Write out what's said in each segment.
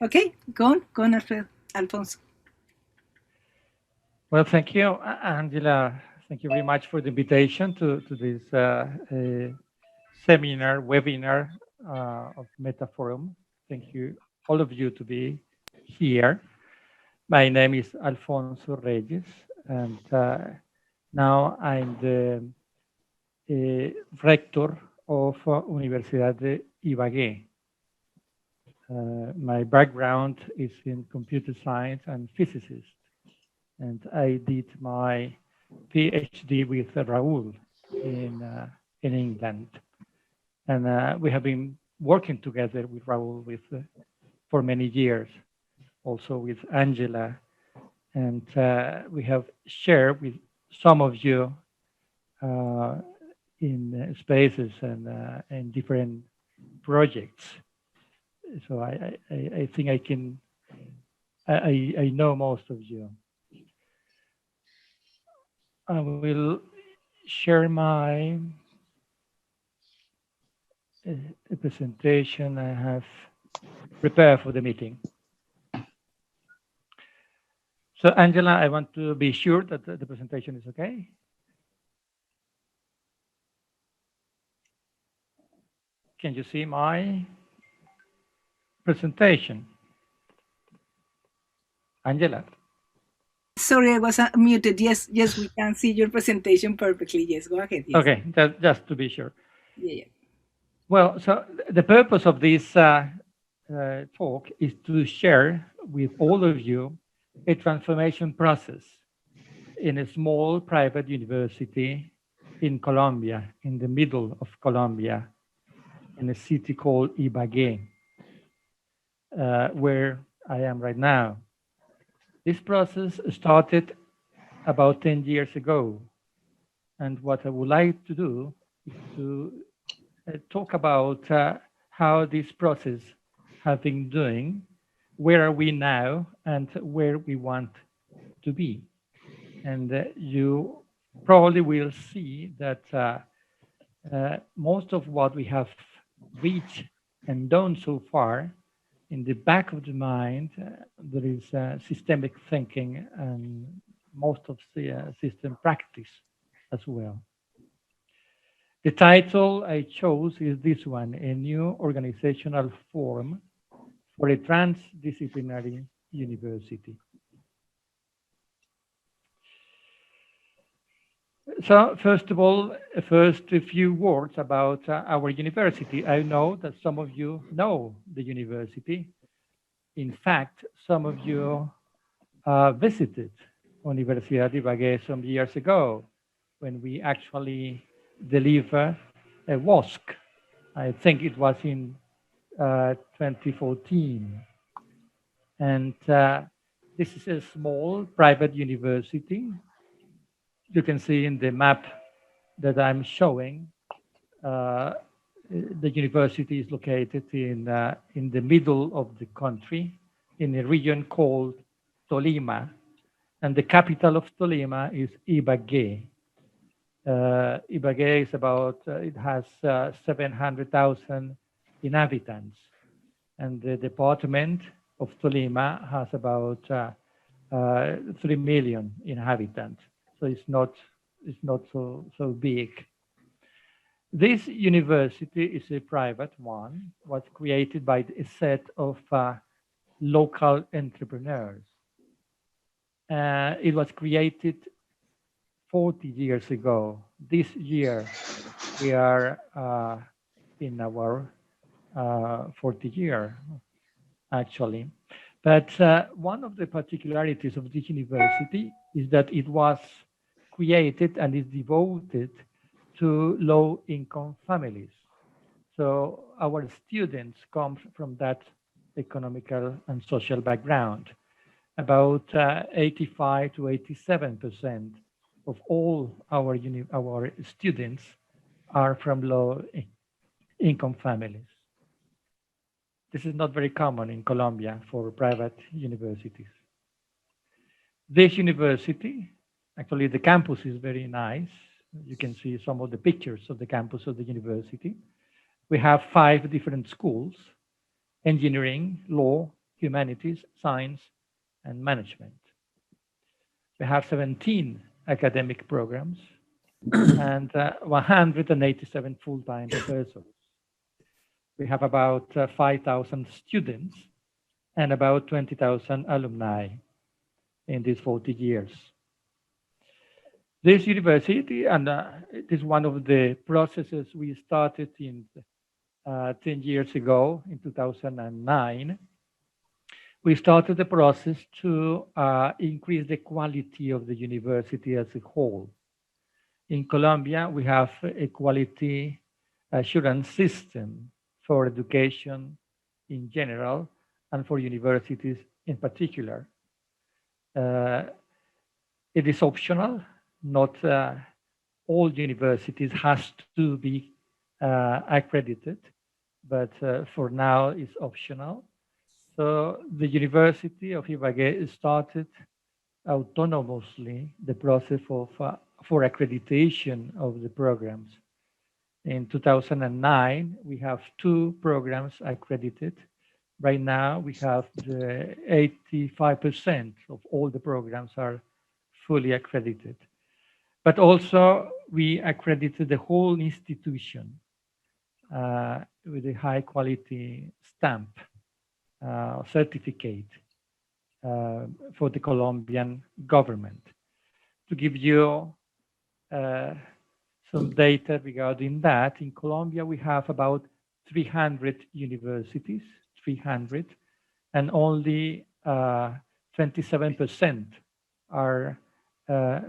Okay, go on, Alfonso. Well, thank you, Angela. Thank you very much for the invitation to this seminar, webinar of Metaphorum. Thank you, all of you, to be here. My name is Alfonso Reyes, and now I'm the rector of Universidad de Ibagué. My background is in computer science and physicist, and I did my PhD with Raúl in England, and we have been working together with Raúl for many years, also with Angela, and we have shared with some of you uh, in spaces and different projects. So I think I know most of you. I will share my presentation I have prepared for the meeting. So Angela, I want to be sure that the presentation is okay. Can you see my presentation? Angela? Sorry, I was muted. Yes, we can see your presentation perfectly. Yes, go ahead. Yes. Okay, just to be sure. Yeah. Well, so the purpose of this talk is to share with all of you a transformation process in a small private university in Colombia, in the middle of Colombia, in a city called Ibagué, where I am right now. This process started about 10 years ago. And what I would like to do is to talk about how this process has been doing, where are we now, and where we want to be. And you probably will see that most of what we have reached and done so far, in the back of the mind, there is systemic thinking and most of the system practice as well. The title I chose is this one, A New Organizational Form for a Trans-disciplinary University. So first of all, first a few words about our university. I know that some of you know the university. In fact, some of you visited Universidad de Ibagué some years ago when we actually delivered a WASC. I think it was in 2014. And this is a small private university. You can see in the map that I'm showing, uh, the university is located in the middle of the country, in a region called Tolima, and the capital of Tolima is Ibagué. Ibagué is about, it has 700,000 inhabitants, and the department of Tolima has about 3 million inhabitants. So it's not so big. This university is a private one, was created by a set of local entrepreneurs. It was created 40 years ago. This year, we are in our 40 year, actually. But one of the particularities of this university is that it was created and is devoted to low-income families. So our students come from that economical and social background. About 85 to 87% of all our students are from low-income families. This is not very common in Colombia for private universities. This university, actually the campus is very nice. You can see some of the pictures of the campus of the university. We have 5 different schools: engineering, law, humanities, science, and management. We have 17 academic programs and 187 full-time professors. We have about 5,000 students and about 20,000 alumni in these 40 years. This university, and it is one of the processes we started in 10 years ago in 2009. We started the process to increase the quality of the university as a whole. In Colombia, we have a quality assurance system for education in general and for universities in particular. It is optional. Not all universities has to be accredited, but for now it's optional. So the University of Ibagué started autonomously the process of, for accreditation of the programs. In 2009, we have 2 programs accredited. Right now, we have the 85% of all the programs are fully accredited. But also, we accredited the whole institution with a high quality stamp certificate for the Colombian government. To give you some data regarding that, in Colombia we have about 300 universities, 300, and only 27% are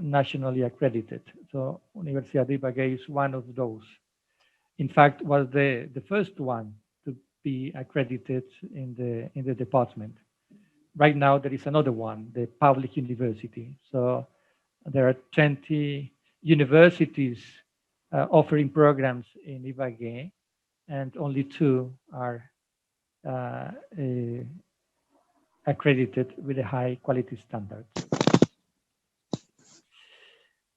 nationally accredited. So Universidad de Ibagué is one of those. In fact, was the first one to be accredited in the department. Right now, there is another one, the public university. So there are 20 universities offering programs in Ibagué, and only 2 are accredited with a high quality standard.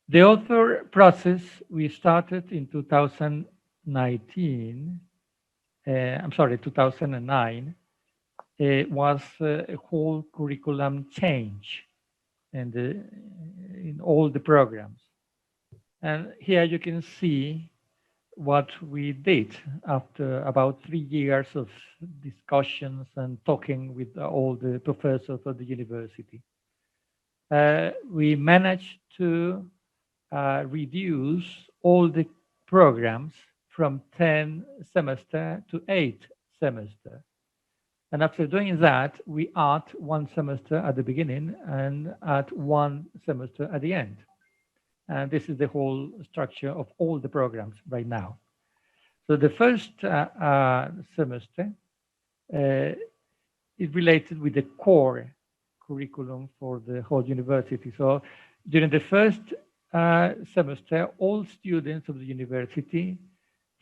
The author process we started in 2009. Was a whole curriculum change in all the programs. And here you can see what we did after about 3 years of discussions and talking with all the professors of the university. We managed to reduce all the programs from 10 semester to 8 semester. And after doing that, we add 1 semester at the beginning and add 1 semester at the end. And this is the whole structure of all the programs right now. So the first semester is related with the core curriculum for the whole university. So during the first semester, all students of the university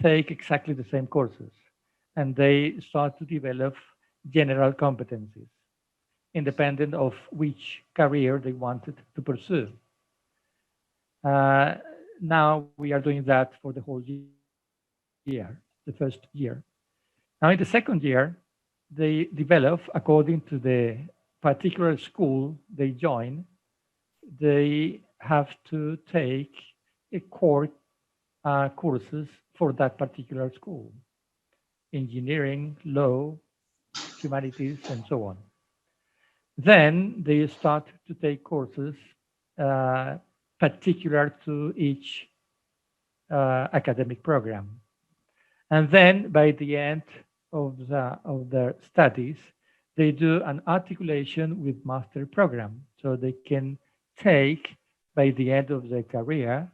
take exactly the same courses, and they start to develop general competencies, independent of which career they wanted to pursue. Now we are doing that for the whole year, the first year. Now in the second year, they develop according to the particular school they join. They have to take a core courses for that particular school: engineering, law, humanities, and so on. Then they start to take courses particular to each academic program. And then by the end of their studies, they do an articulation with master program. So they can take, by the end of their career,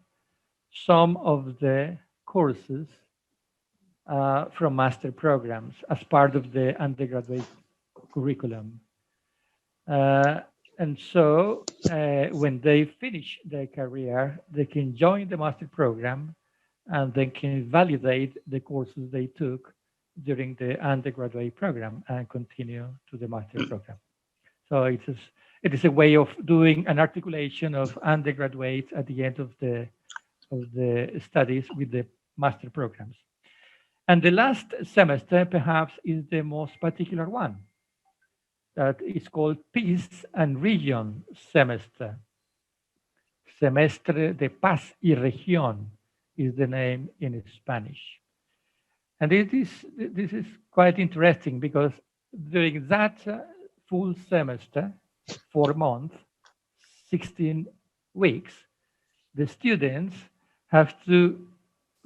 some of the courses from master programs as part of the undergraduate curriculum. And so when they finish their career, they can join the master program and they can validate the courses they took during the undergraduate program and continue to the master program. So it is a way of doing an articulation of undergraduate at the end of the studies with the master programs. And the last semester perhaps is the most particular one. that is called Peace and Region Semester. Semestre de Paz y Región is the name in Spanish. And this is quite interesting because during that full semester, 4 months, 16 weeks, the students have to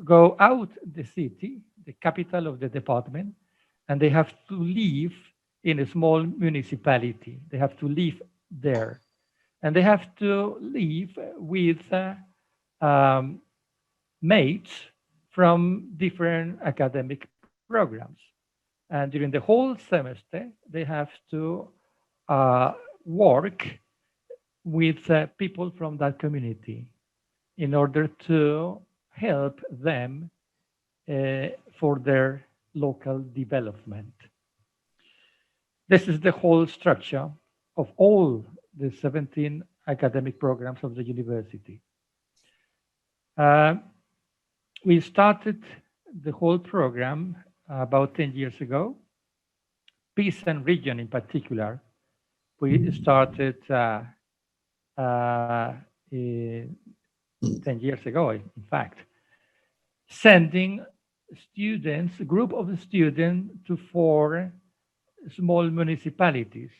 go out the city, the capital of the department, and they have to live in a small municipality. They have to live there. And they have to live with um, mates from different academic programs. And during the whole semester, they have to uh, work with people from that community in order to help them for their local development. This is the whole structure of all the 17 academic programs of the university. Uh, we started the whole program about 10 years ago. Peace and region in particular, we started 10 years ago, in fact, sending students, a group of students to 4 small municipalities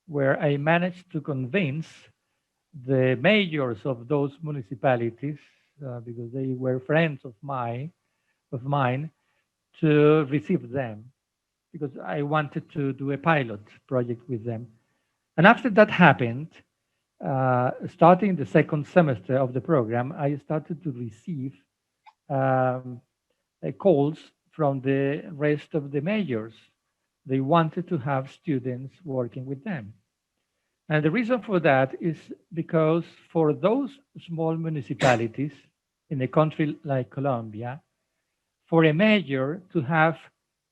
where I managed to convince the mayors of those municipalities, because they were friends of mine, to receive them, because I wanted to do a pilot project with them. And after that happened, starting the second semester of the program, I started to receive calls from the rest of the mayors. They wanted to have students working with them. And the reason for that is because for those small municipalities in a country like Colombia, for a mayor to have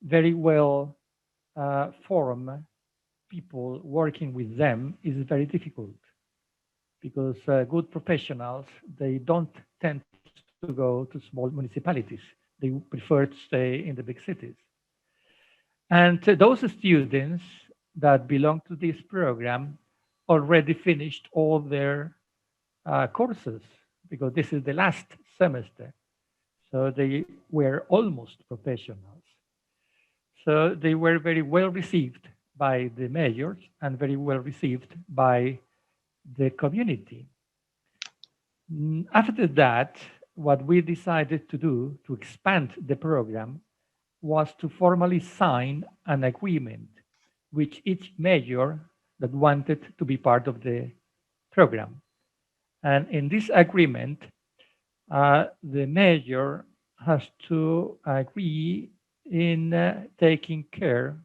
very well formed people working with them is very difficult, because good professionals, they don't tend to go to small municipalities. They prefer to stay in the big cities. And those students that belong to this program already finished all their courses, because this is the last semester. So they were almost professionals. So they were very well received by the mayors and very well received by the community. After that, what we decided to do to expand the program was to formally sign an agreement with each mayor that wanted to be part of the program. And in this agreement, the mayor has to agree in taking care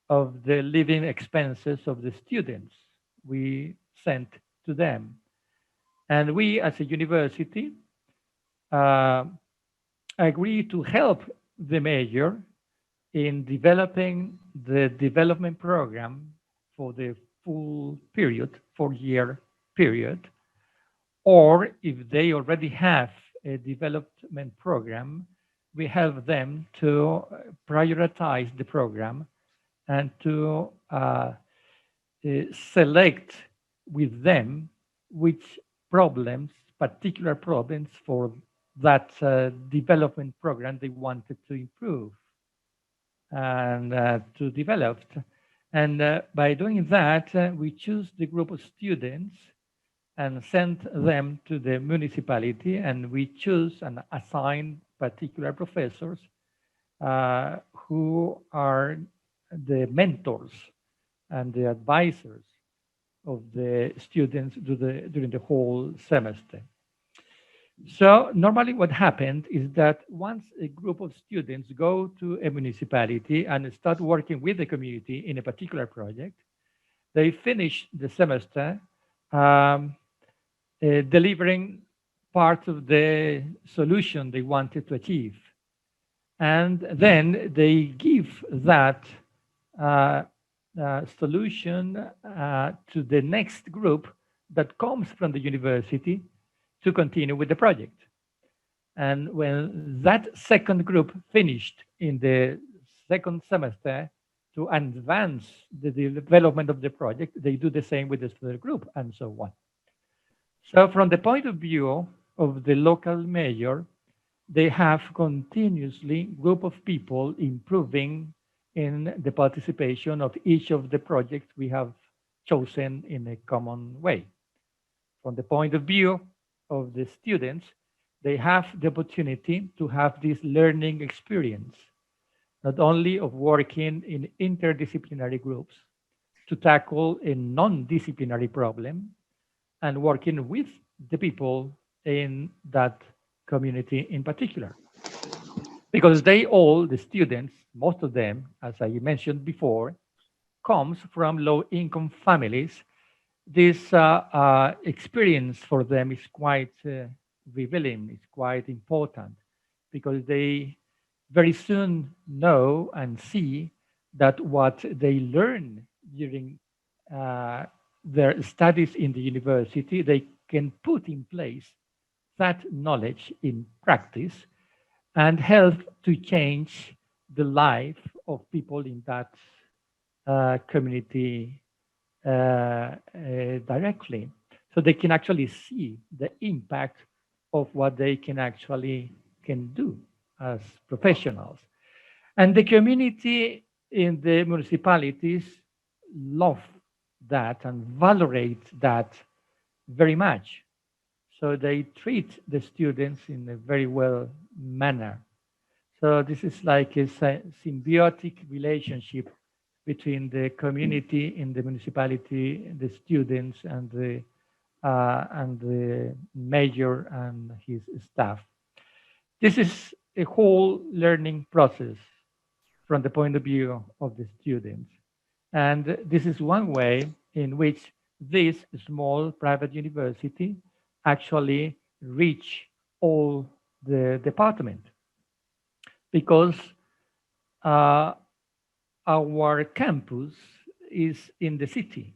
of the living expenses of the students we sent to them. And we, as a university, uh, agree to help the mayor in developing the development program for the full period, 4-year period, or if they already have a development program, we help them to prioritize the program and to select with them which problems, particular problems for that development program they wanted to improve and to develop. And by doing that, we choose the group of students and send them to the municipality, and we choose and assign particular professors who are the mentors and the advisors of the students during the whole semester. So normally what happened is that once a group of students go to a municipality and start working with the community in a particular project, they finish the semester delivering part of the solution they wanted to achieve. And then they give that solution to the next group that comes from the university to continue with the project. And when that second group finished in the second semester, to advance the development of the project, they do the same with the student group and so on. So from the point of view of the local mayor, they have continuously group of people improving in the participation of each of the projects we have chosen in a common way. From the point of view of the students, they have the opportunity to have this learning experience, not only of working in interdisciplinary groups to tackle a non-disciplinary problem and working with the people in that community in particular. Because they all, the students, most of them, as I mentioned before, comes from low-income families. This experience for them is quite revealing, it's quite important, because they very soon know and see that what they learn during uh, their studies in the university, they can put in place that knowledge in practice and help to change the life of people in that community directly. So they can actually see the impact of what they can actually can do as professionals. And the community in the municipalities love that and valorate that very much. So they treat the students in a very well manner. So this is like a symbiotic relationship between the community in the municipality, the students, and the mayor and his staff. This is a whole learning process from the point of view of the students. And this is one way in which this small private university actually reach all the department, because uh, our campus is in the city,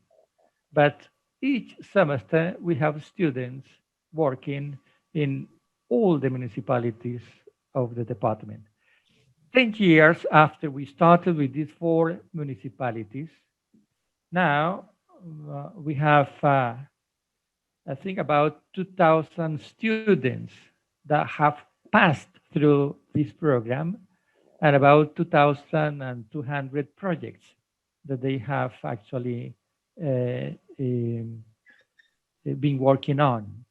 but each semester we have students working in all the municipalities of the department. 10 years after we started with these 4 municipalities, now we have, I think, about 2,000 students that have passed through this program, and about 2,200 projects that they have actually uh, um, been working on.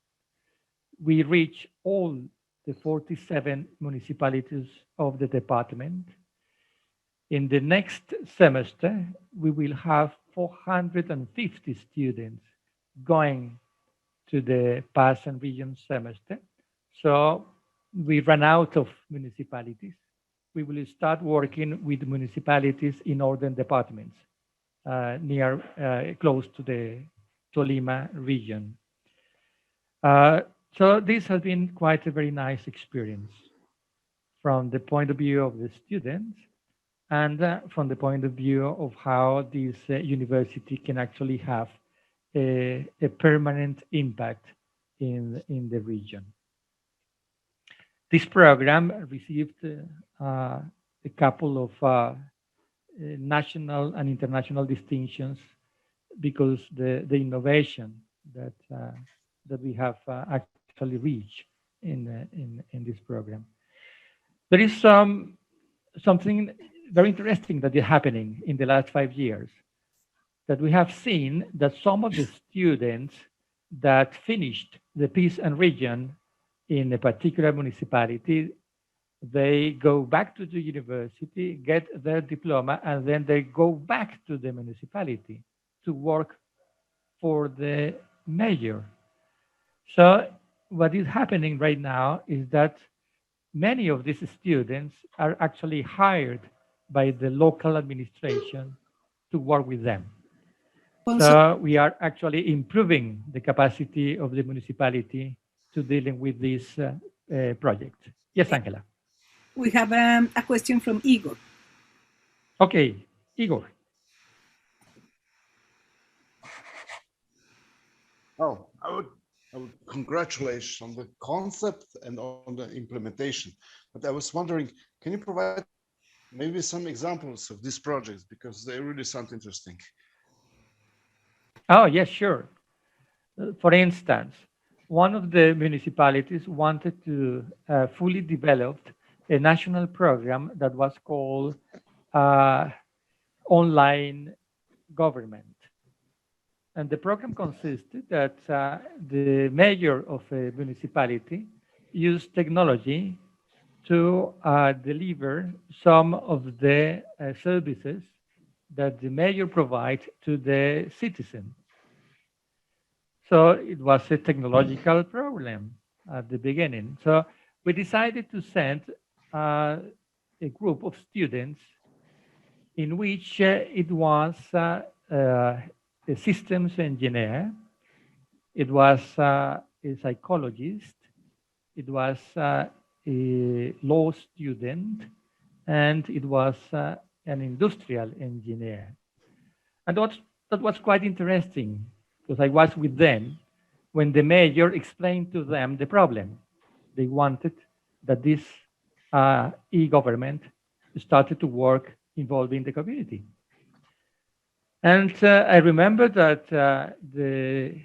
We reach all the 47 municipalities of the department. In the next semester, we will have 450 students going to the Pass and Region semester. So we ran out of municipalities. We will start working with municipalities in northern departments, near, close to the Tolima region. Uh, so this has been quite a very nice experience from the point of view of the students, and from the point of view of how this university can actually have a permanent impact in the region. This program received a couple of national and international distinctions because the innovation that that we have actually reached in this program. There is something very interesting that is happening in the last 5 years, that we have seen that some of the students that finished the Peace and Region in a particular municipality, they go back to the university, get their diploma, and then they go back to the municipality to work for the mayor. So what is happening right now is that many of these students are actually hired by the local administration to work with them. Also, So we are actually improving the capacity of the municipality to dealing with this project. Yes, Angela. we have a question from Igor. Okay, Igor. Oh, I would congratulate on the concept and on the implementation. But I was wondering, can you provide maybe some examples of these projects because they really sound interesting. Oh, yes, sure. For instance, one of the municipalities wanted to fully develop a national program that was called uh, online government. And the program consisted that the mayor of a municipality used technology to deliver some of the services that the mayor provides to the citizen. So it was a technological problem at the beginning. So we decided to send a group of students in which it was a systems engineer, it was a psychologist, it was a law student, and it was an industrial engineer. And that was quite interesting because I was with them when the mayor explained to them the problem. They wanted that this e-government started to work involving the community. And I remember that the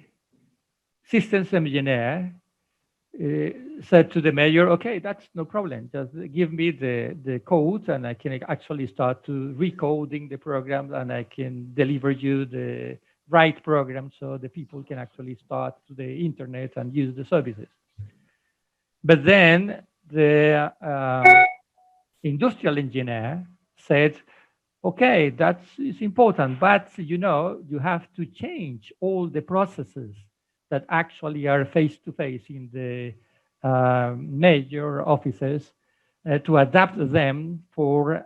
systems engineer said to the mayor, okay, that's no problem. Just give me the code and I can actually start to recoding the program and I can deliver you the right program so the people can actually start to the internet and use the services. But then the industrial engineer said, okay, that is important, but you have to change all the processes that actually are face to face in the major offices to adapt them for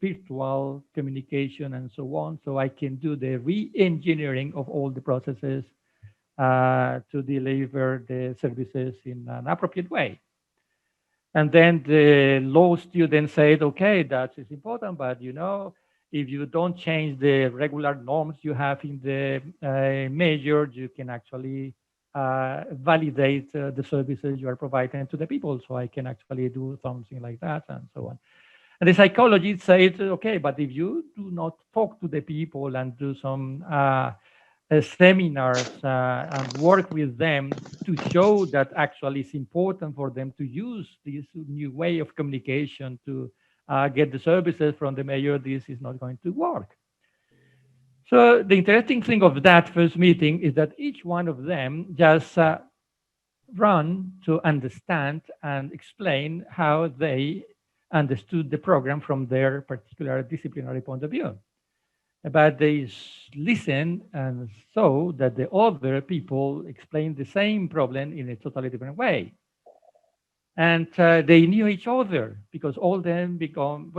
virtual communication and so on. So I can do the re-engineering of all the processes to deliver the services in an appropriate way. And then the law student said, okay, that is important, but if you don't change the regular norms you have in the major, you can actually validate the services you are providing to the people. So I can actually do something like that and so on. And the psychologist said, okay, but if you do not talk to the people and do some seminars and work with them to show that actually it's important for them to use this new way of communication to get the services from the mayor, this is not going to work. So the interesting thing of that first meeting is that each one of them just run to understand and explain how they understood the program from their particular disciplinary point of view. But they listen and saw that the other people explained the same problem in a totally different way. And they knew each other because all of them became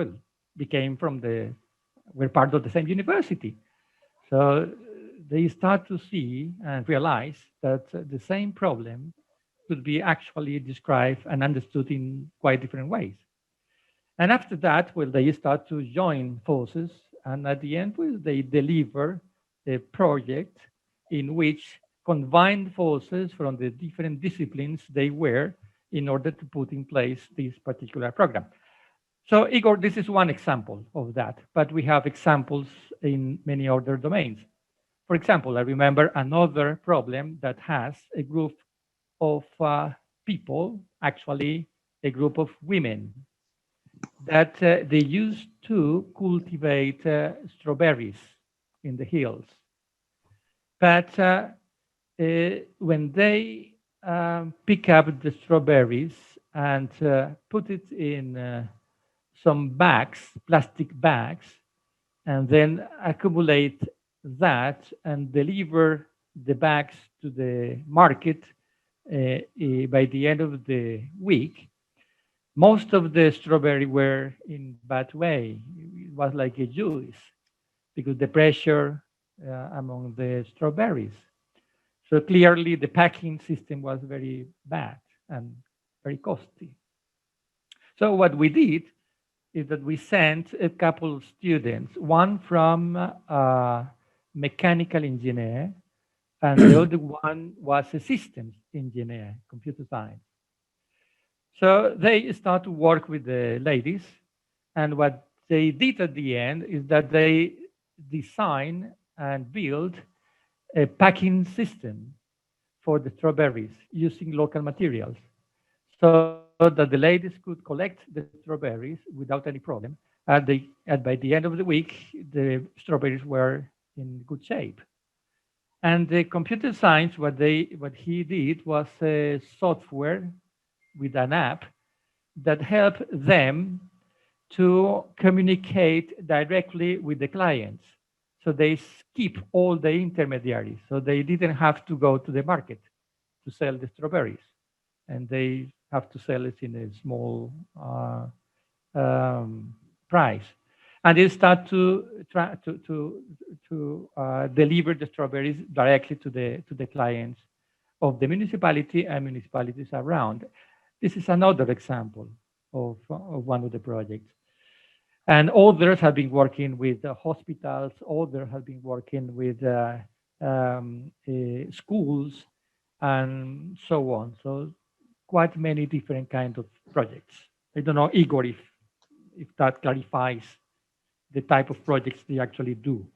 were part of the same university. So they start to see and realize that the same problem could be actually described and understood in quite different ways. And after that, they start to join forces. And at the end, they deliver a project in which combined forces from the different disciplines they were in order to put in place this particular program. So Igor, this is one example of that, but we have examples in many other domains. For example, I remember another problem that has a group of people, actually a group of women, that they used to cultivate strawberries in the hills. But when they pick up the strawberries and put it in some bags, plastic bags, and then accumulate that and deliver the bags to the market by the end of the week, most of the strawberry were in bad way. It was like a juice because the pressure among the strawberries. So clearly the packing system was very bad and very costly. So what we did is that we sent a couple of students, one from mechanical engineer, and the other one was a systems engineer, computer science. So they start to work with the ladies, and what they did at the end is that they design and build a packing system for the strawberries using local materials so that the ladies could collect the strawberries without any problem. And by the end of the week, the strawberries were in good shape. And the computer science, what he did was a software with an app that helped them to communicate directly with the clients. So they skip all the intermediaries. So they didn't have to go to the market to sell the strawberries, and they have to sell it in a small price. And they start to try to deliver the strawberries directly to the clients of the municipality and municipalities around. This is another example of one of the projects. And others have been working with hospitals, others have been working with schools, and so on. So quite many different kinds of projects. I don't know, Igor, if that clarifies the type of projects they actually do.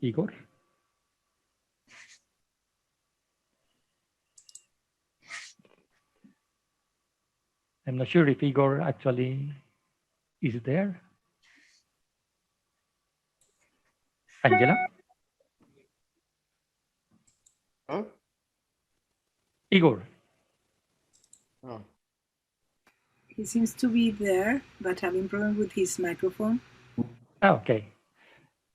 Igor? I'm not sure if Igor actually is there. Angela? Huh? Igor? Oh. He seems to be there, but having problem with his microphone. Oh, okay.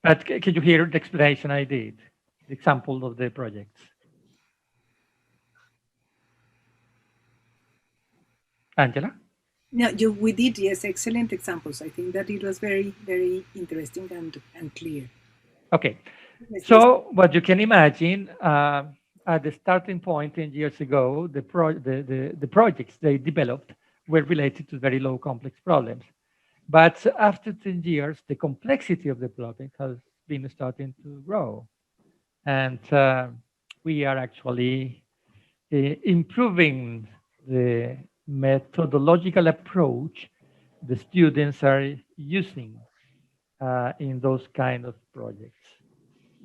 But can you hear the explanation I did? The example of the projects. Angela? No, we did, yes, excellent examples. I think that it was very, very interesting and clear. Okay. Yes, So what you can imagine, at the starting point 10 years ago, the projects they developed were related to very low complex problems. But after 10 years, the complexity of the project has been starting to grow. And we are actually improving the methodological approach the students are using in those kind of projects.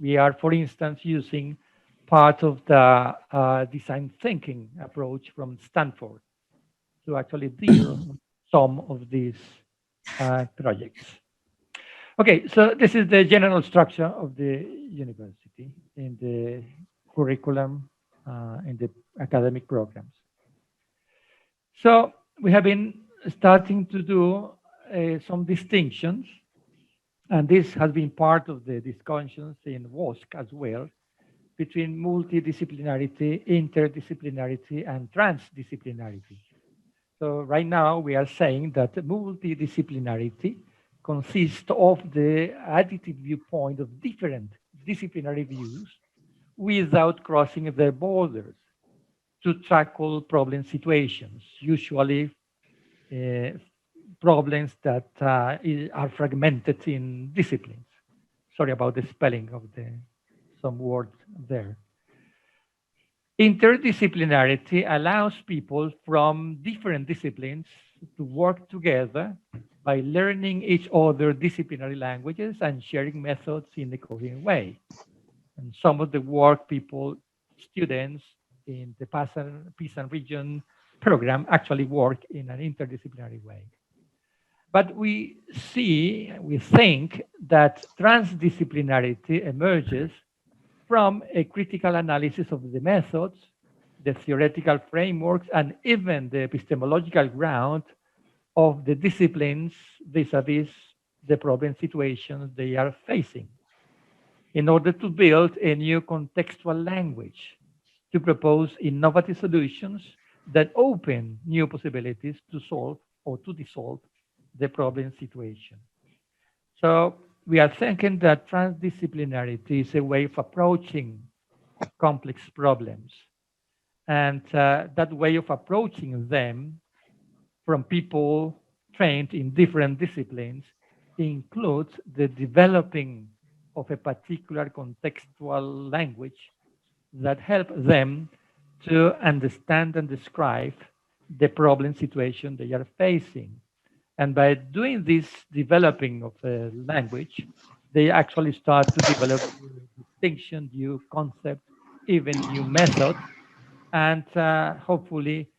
We are, for instance, using part of the design thinking approach from Stanford to actually deal with some of these projects. Okay, so this is the general structure of the university in the curriculum, in the academic programs. So we have been starting to do some distinctions, and this has been part of the discussions in WOSC as well, between multidisciplinarity, interdisciplinarity, and transdisciplinarity. So right now we are saying that multidisciplinarity consists of the additive viewpoint of different disciplinary views without crossing the borders to tackle problem situations, usually problems that are fragmented in disciplines. Sorry about the spelling of some words there. Interdisciplinarity allows people from different disciplines to work together by learning each other disciplinary languages and sharing methods in a coherent way. And some of the work students in the Peace and Region program actually work in an interdisciplinary way. But we think that transdisciplinarity emerges from a critical analysis of the methods, the theoretical frameworks, and even the epistemological ground of the disciplines vis-a-vis the problem situations they are facing, in order to build a new contextual language to propose innovative solutions that open new possibilities to solve or to dissolve the problem situation. So we are thinking that transdisciplinarity is a way of approaching complex problems. And that way of approaching them from people trained in different disciplines includes the developing of a particular contextual language that help them to understand and describe the problem situation they are facing. And by doing this developing of a language, they actually start to develop new distinction, new concept, even new methods, and hopefully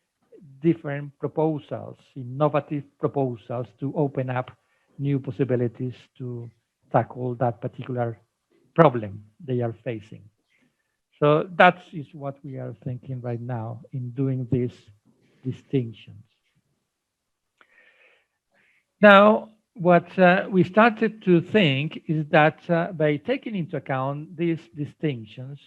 different proposals, innovative proposals to open up new possibilities to tackle that particular problem they are facing. So that is what we are thinking right now in doing these distinctions. Now, what we started to think is that by taking into account these distinctions,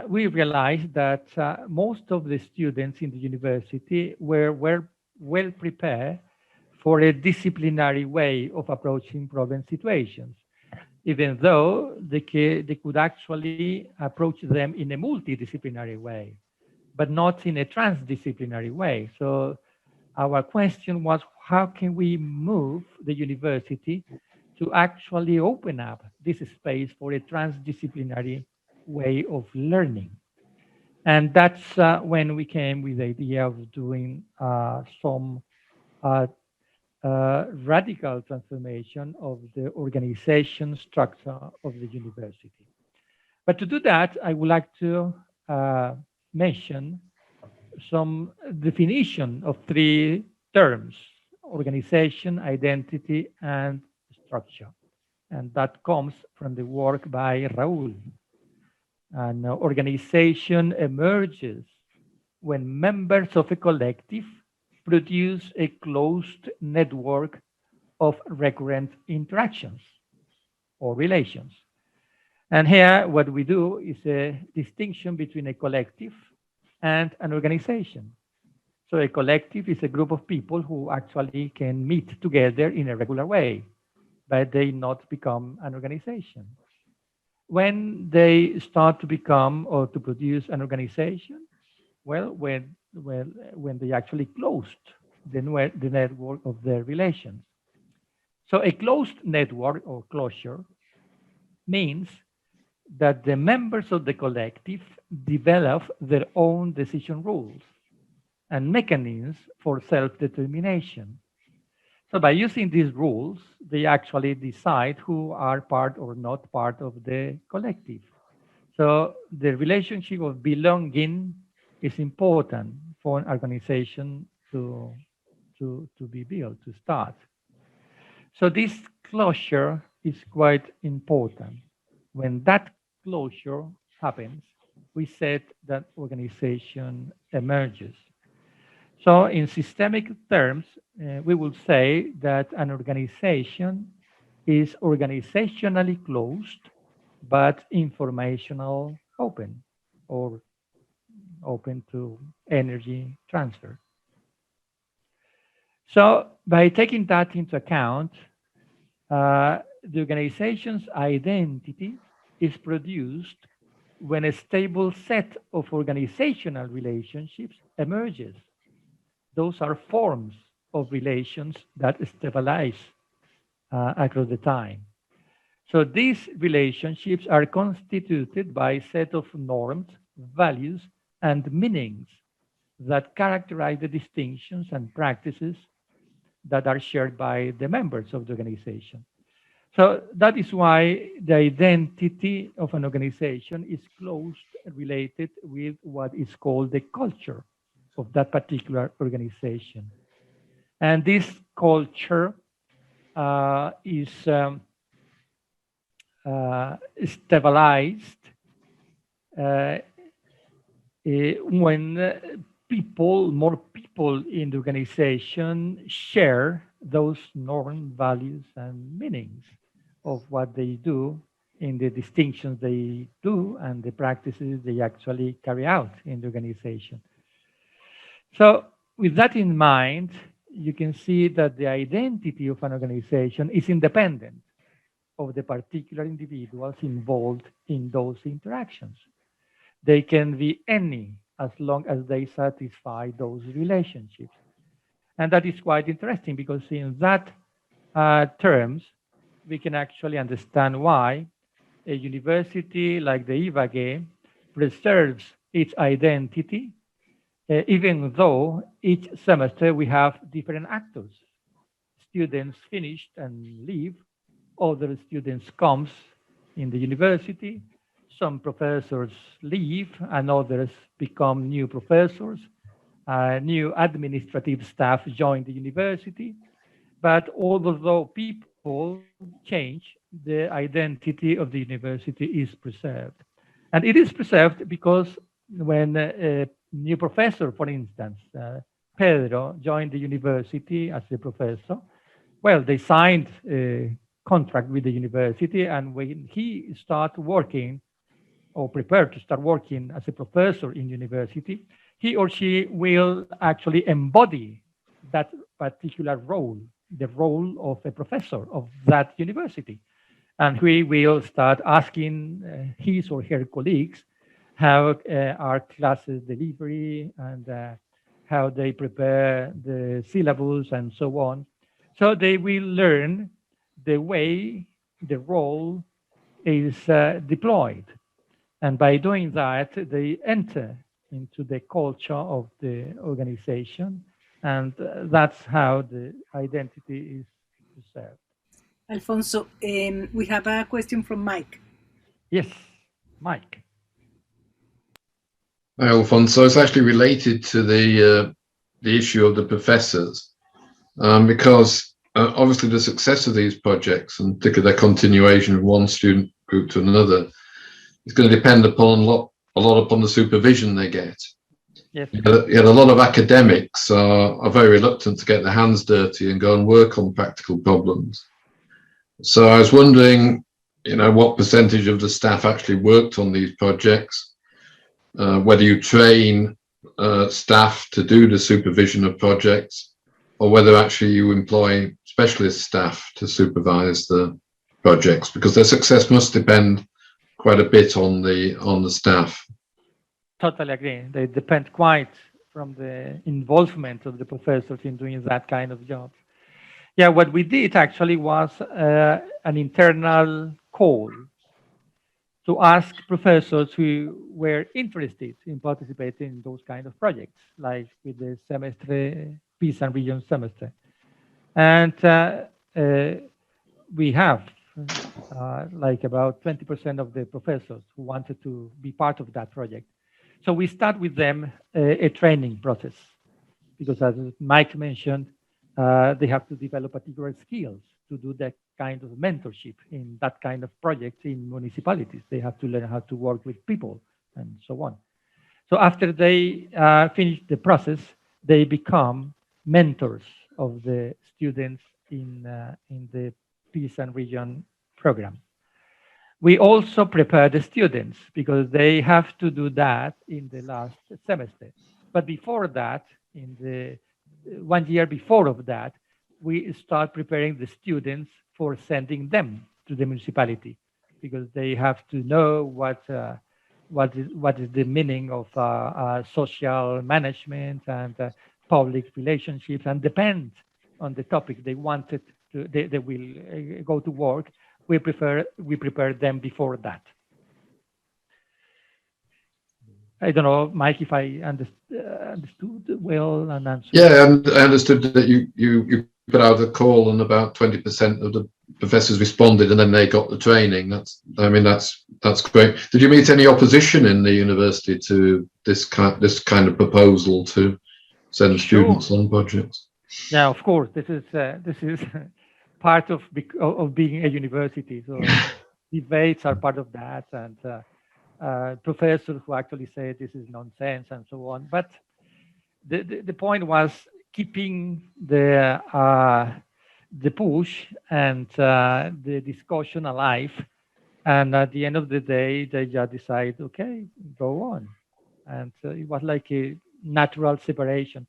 we realized that most of the students in the university were well prepared for a disciplinary way of approaching problem situations, even though they could actually approach them in a multidisciplinary way, but not in a transdisciplinary way. So our question was, how can we move the university to actually open up this space for a transdisciplinary way of learning? And that's when we came with the idea of doing some uh, radical transformation of the organization structure of the university. But to do that, I would like to mention some definition of three terms: organization, identity, and structure. And that comes from the work by Raul. An organization emerges when members of a collective produce a closed network of recurrent interactions or relations. And here, what we do is a distinction between a collective and an organization. So a collective is a group of people who actually can meet together in a regular way, but they not become an organization. When they start to become or to produce an organization, well, when they actually closed the network of their relations. So a closed network or closure means that the members of the collective develop their own decision rules and mechanisms for self-determination. So by using these rules, they actually decide who are part or not part of the collective. So the relationship of belonging is important for an organization to be built, to start. So this closure is quite important. When that closure happens, we said that organization emerges. So in systemic terms, we will say that an organization is organizationally closed, but informational open or open to energy transfer. So by taking that into account, the organization's identity is produced when a stable set of organizational relationships emerges. Those are forms of relations that stabilize across the time. So these relationships are constituted by a set of norms, values, and meanings that characterize the distinctions and practices that are shared by the members of the organization. So that is why the identity of an organization is closely related with what is called the culture of that particular organization. And this culture is stabilized uh, when more people in the organization share those norms, values, and meanings of what they do in the distinctions they do and the practices they actually carry out in the organization. So with that in mind, you can see that the identity of an organization is independent of the particular individuals involved in those interactions. They can be any as long as they satisfy those relationships. And that is quite interesting because in that terms, we can actually understand why a university like the Ibagué preserves its identity even though each semester we have different actors. Students finished and leave, other students comes in the university, some professors leave and others become new professors, new administrative staff join the university. But although people change, the identity of the university is preserved. And it is preserved because when a new professor, for instance, Pedro, joined the university as a professor, well, they signed a contract with the university, and when he started working or prepared to start working as a professor in university, he or she will actually embody that particular role, the role of a professor of that university. And we will start asking his or her colleagues how our classes delivery and how they prepare the syllabus and so on. So they will learn the way the role is deployed. And by doing that, they enter into the culture of the organization. And that's how the identity is preserved. Alfonso, we have a question from Mike. Yes, Mike. Hi, Alfonso. It's actually related to the issue of the professors, because obviously the success of these projects, and particularly their continuation of one student group to another, is going to depend upon a lot upon the supervision they get. Yes. Yet a lot of academics are very reluctant to get their hands dirty and go and work on practical problems. So I was wondering, what percentage of the staff actually worked on these projects, whether you train staff to do the supervision of projects, or whether actually you employ specialist staff to supervise the projects, because their success must depend quite a bit on the staff. Totally agree. They depend quite from the involvement of the professors in doing that kind of job. Yeah, what we did actually was an internal call to ask professors who were interested in participating in those kind of projects, like with the semester, Peace and Region semester. And we have like about 20% of the professors who wanted to be part of that project. So we start with them a training process, because as Mike mentioned, they have to develop particular skills to do that kind of mentorship in that kind of projects in municipalities. They have to learn how to work with people and so on. So after they finish the process, they become mentors of the students in the Peace and Region program. We also prepare the students because they have to do that in the last semester. But before that, in the 1 year before of that, we start preparing the students for sending them to the municipality, because they have to know what is the meaning of social management and public relationships, and depend on the topic they wanted to, they will go to work. We prepare them before that. I don't know, Mike, if I understood well and answered. Yeah, and I understood that you put out a call and about 20% of the professors responded, and then they got the training. That's great. Did you meet any opposition in the university to this kind of proposal to send students on projects? Yeah, of course. This is part of being a university. So debates are part of that, and professors who actually say this is nonsense and so on. But the point was keeping the push and the discussion alive. And at the end of the day, they just decide, okay, go on. And it was like a natural separation.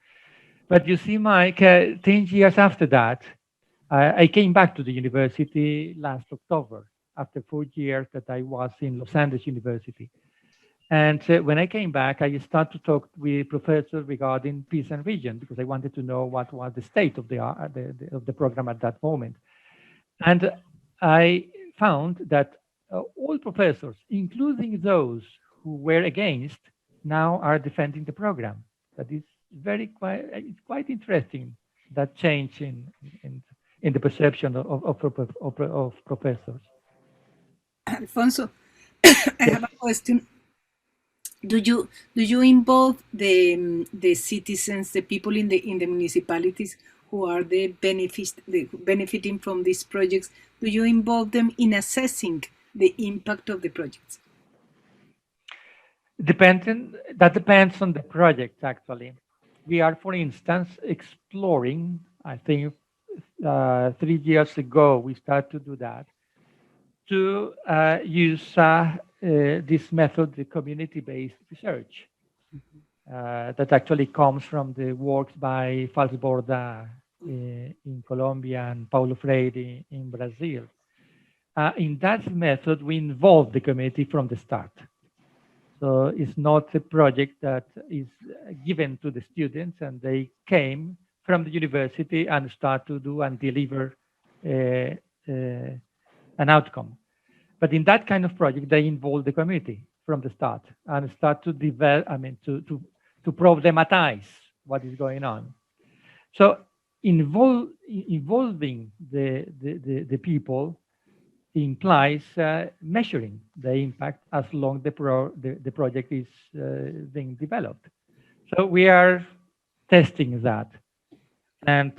But you see, Mike, 10 years after that, I came back to the university last October, after 4 years that I was in Los Angeles University. And when I came back, I started to talk with professors regarding Peace and Region, because I wanted to know what was the state of the program at that moment. And I found that all professors, including those who were against, now are defending the program. That is it's quite interesting, that change in the perception of professors. Alfonso, I have a question. Do you involve the citizens, the people in the municipalities who are benefiting from these projects? Do you involve them in assessing the impact of the projects? That depends on the project, actually. We are, for instance, exploring, I think 3 years ago, we started to do that, to use this method, the community-based research, that actually comes from the works by Falsborda in Colombia and Paulo Freire in Brazil. In that method, we involve the community from the start. So it's not a project that is given to the students and they came from the university and start to do and deliver an outcome. But in that kind of project, they involve the community from the start and start to develop, to problematize what is going on. So involving the people implies measuring the impact as long the project is being developed. So we are testing that. And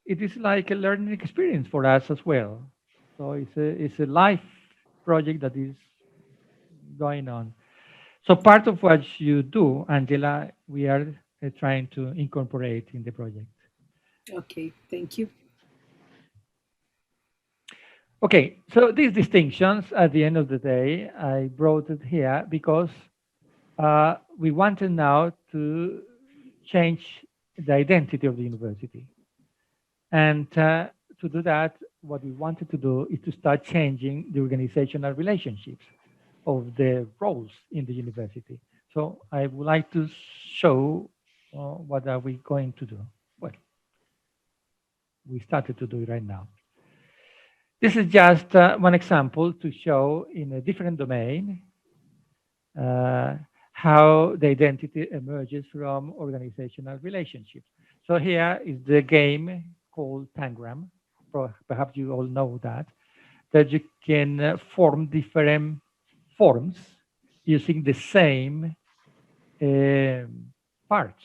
it is like a learning experience for us as well. So it's a life project that is going on. So part of what you do, Angela, we are trying to incorporate in the project. Okay, thank you. Okay, so these distinctions, at the end of the day, I brought it here because we wanted now to change the identity of the university. And to do that, what we wanted to do is to start changing the organizational relationships of the roles in the university. So I would like to show what are we going to do. Well, we started to do it right now. This is just one example to show in a different domain how the identity emerges from organizational relationships. So here is the game called Tangram. Perhaps you all know that you can form different forms using the same parts.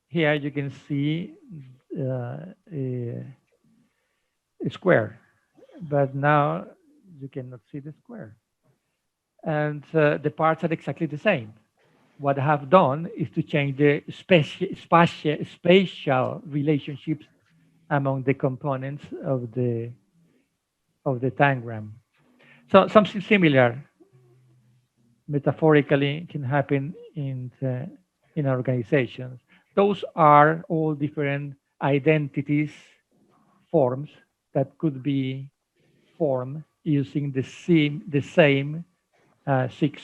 Here you can see a square, but now you cannot see the square. And the parts are exactly the same. What I have done is to change the spatial relationships among the components of the tangram. So something similar, metaphorically, can happen in organizations. Those are all different identities, forms that could be formed using the same 6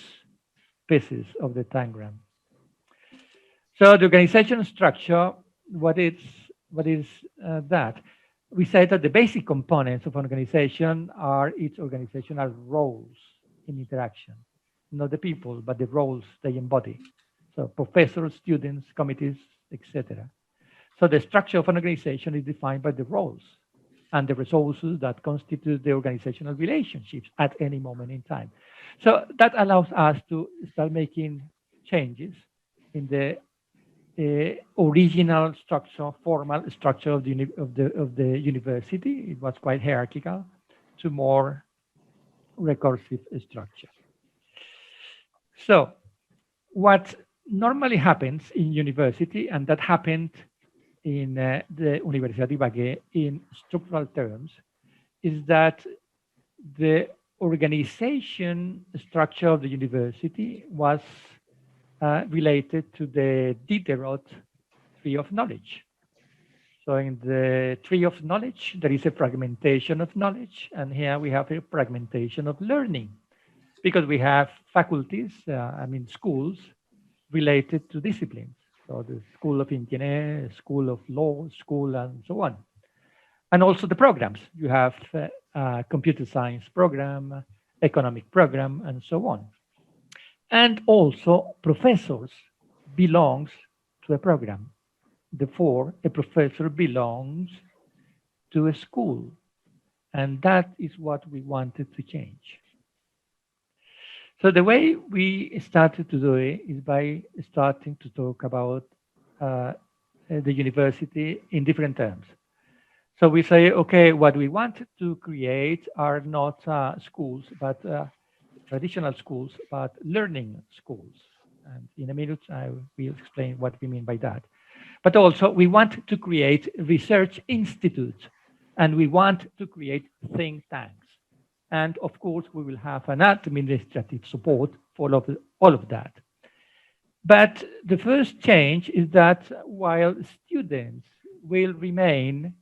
pieces of the tangram. So the organizational structure, what is that? We say that the basic components of an organization are its organizational roles in interaction, not the people, but the roles they embody. So professors, students, committees, etc. So the structure of an organization is defined by the roles and the resources that constitute the organizational relationships at any moment in time. So that allows us to start making changes in the original structure, formal structure of the university. It was quite hierarchical, to more recursive structure. So what normally happens in university, and that happened in the Universidad de Ibagué in structural terms, is that the organization structure of the university was related to the Diderot tree of knowledge. So in the tree of knowledge, there is a fragmentation of knowledge, and here we have a fragmentation of learning, because we have faculties, schools related to disciplines. So the School of Engineering, School of Law, School, and so on. And also the programs. You have a computer science program, economic program, and so on. And also professors belongs to a program. Therefore, a professor belongs to a school. And that is what we wanted to change. So the way we started to do it is by starting to talk about the university in different terms. So we say, okay, what we want to create are not schools, but traditional schools, but learning schools. And in a minute, I will explain what we mean by that. But also, we want to create research institutes, and we want to create think tanks. And of course, we will have an administrative support for all of that. But the first change is that while students will remain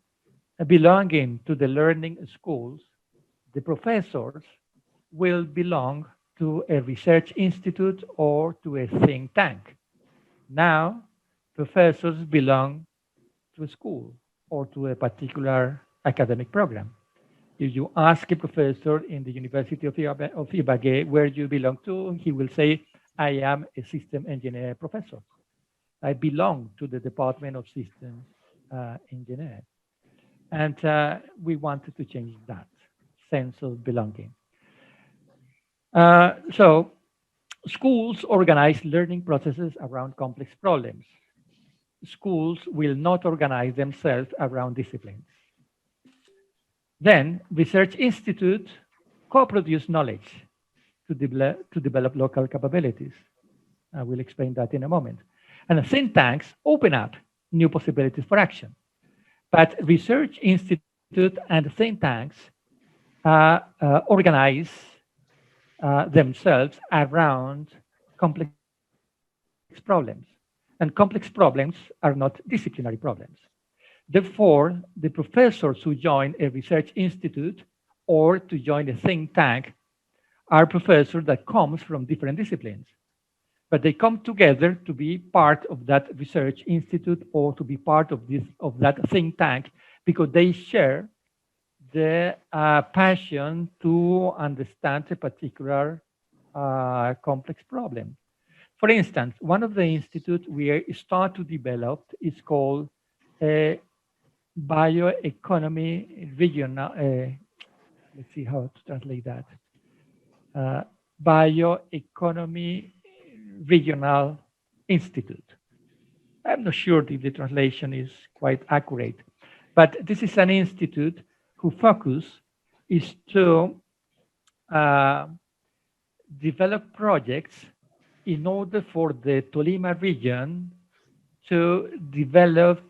belonging to the learning schools, the professors will belong to a research institute or to a think tank. Now, professors belong to a school or to a particular academic program. If you ask a professor in the University of Ibagué where you belong to, he will say, I am a system engineer professor. I belong to the Department of Systems Engineer. And we wanted to change that sense of belonging. So schools organize learning processes around complex problems. Schools will not organize themselves around disciplines. Then research institutes co-produce knowledge to develop local capabilities. I will explain that in a moment. And think tanks open up new possibilities for action. But research institutes and think tanks organize themselves around complex problems. And complex problems are not disciplinary problems. Therefore, the professors who join a research institute or to join a think tank are professors that come from different disciplines. But they come together to be part of that research institute or to be part of that think tank because they share the passion to understand a particular complex problem. For instance, one of the institutes we start to develop is called bioeconomy regional. Let's see how to translate that. Bioeconomy Regional Institute. I'm not sure if the translation is quite accurate, but this is an institute whose focus is to develop projects in order for the Tolima region to develop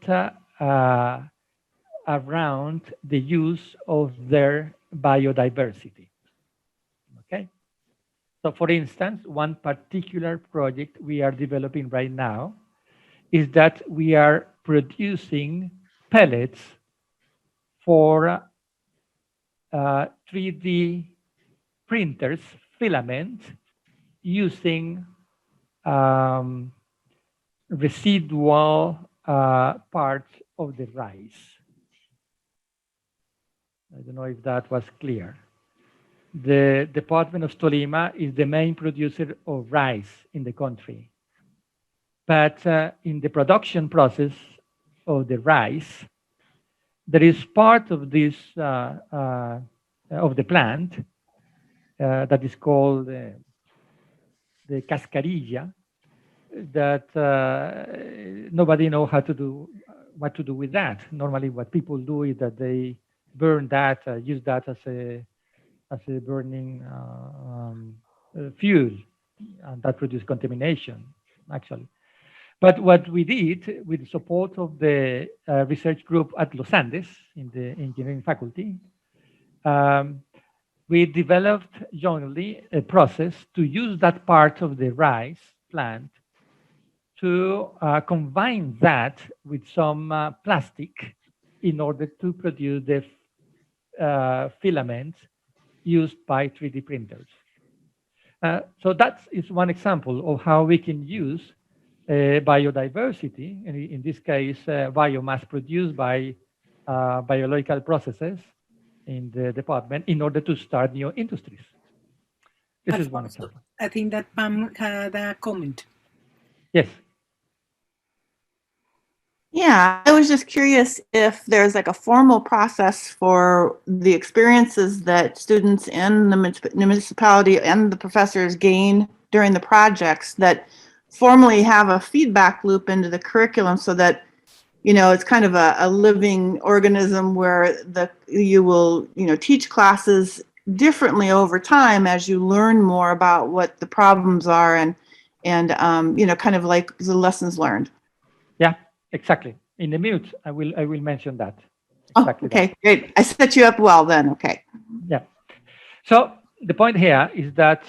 around the use of their biodiversity. Okay? So for instance, one particular project we are developing right now is that we are producing pellets for 3D printers, filament, using residual parts of the rice. I don't know if that was clear. The Department of Tolima is the main producer of rice in the country. But in the production process of the rice, there is part of this, of the plant that is called the cascarilla, that nobody knows how to do, what to do with that. Normally what people do is that they burn that, use that as a burning fuel, and that produces contamination, actually. But what we did with the support of the research group at Los Andes in the engineering faculty, we developed jointly a process to use that part of the rice plant to combine that with some plastic in order to produce the filaments used by 3D printers. So that is one example of how we can use biodiversity, in this case, biomass produced by biological processes in the department in order to start new industries. This is one example. I think that Pam had a comment. Yes. Yeah, I was just curious if there's like a formal process for the experiences that students in the municipality and the professors gain during the projects that formally have a feedback loop into the curriculum so that, you know, it's kind of a living organism where you will, you know, teach classes differently over time as you learn more about what the problems are and you know, kind of like the lessons learned. Yeah, exactly. In a minute, I will mention that. Exactly. Oh, okay, that. Great. I set you up well then. Okay. Yeah. So the point here is that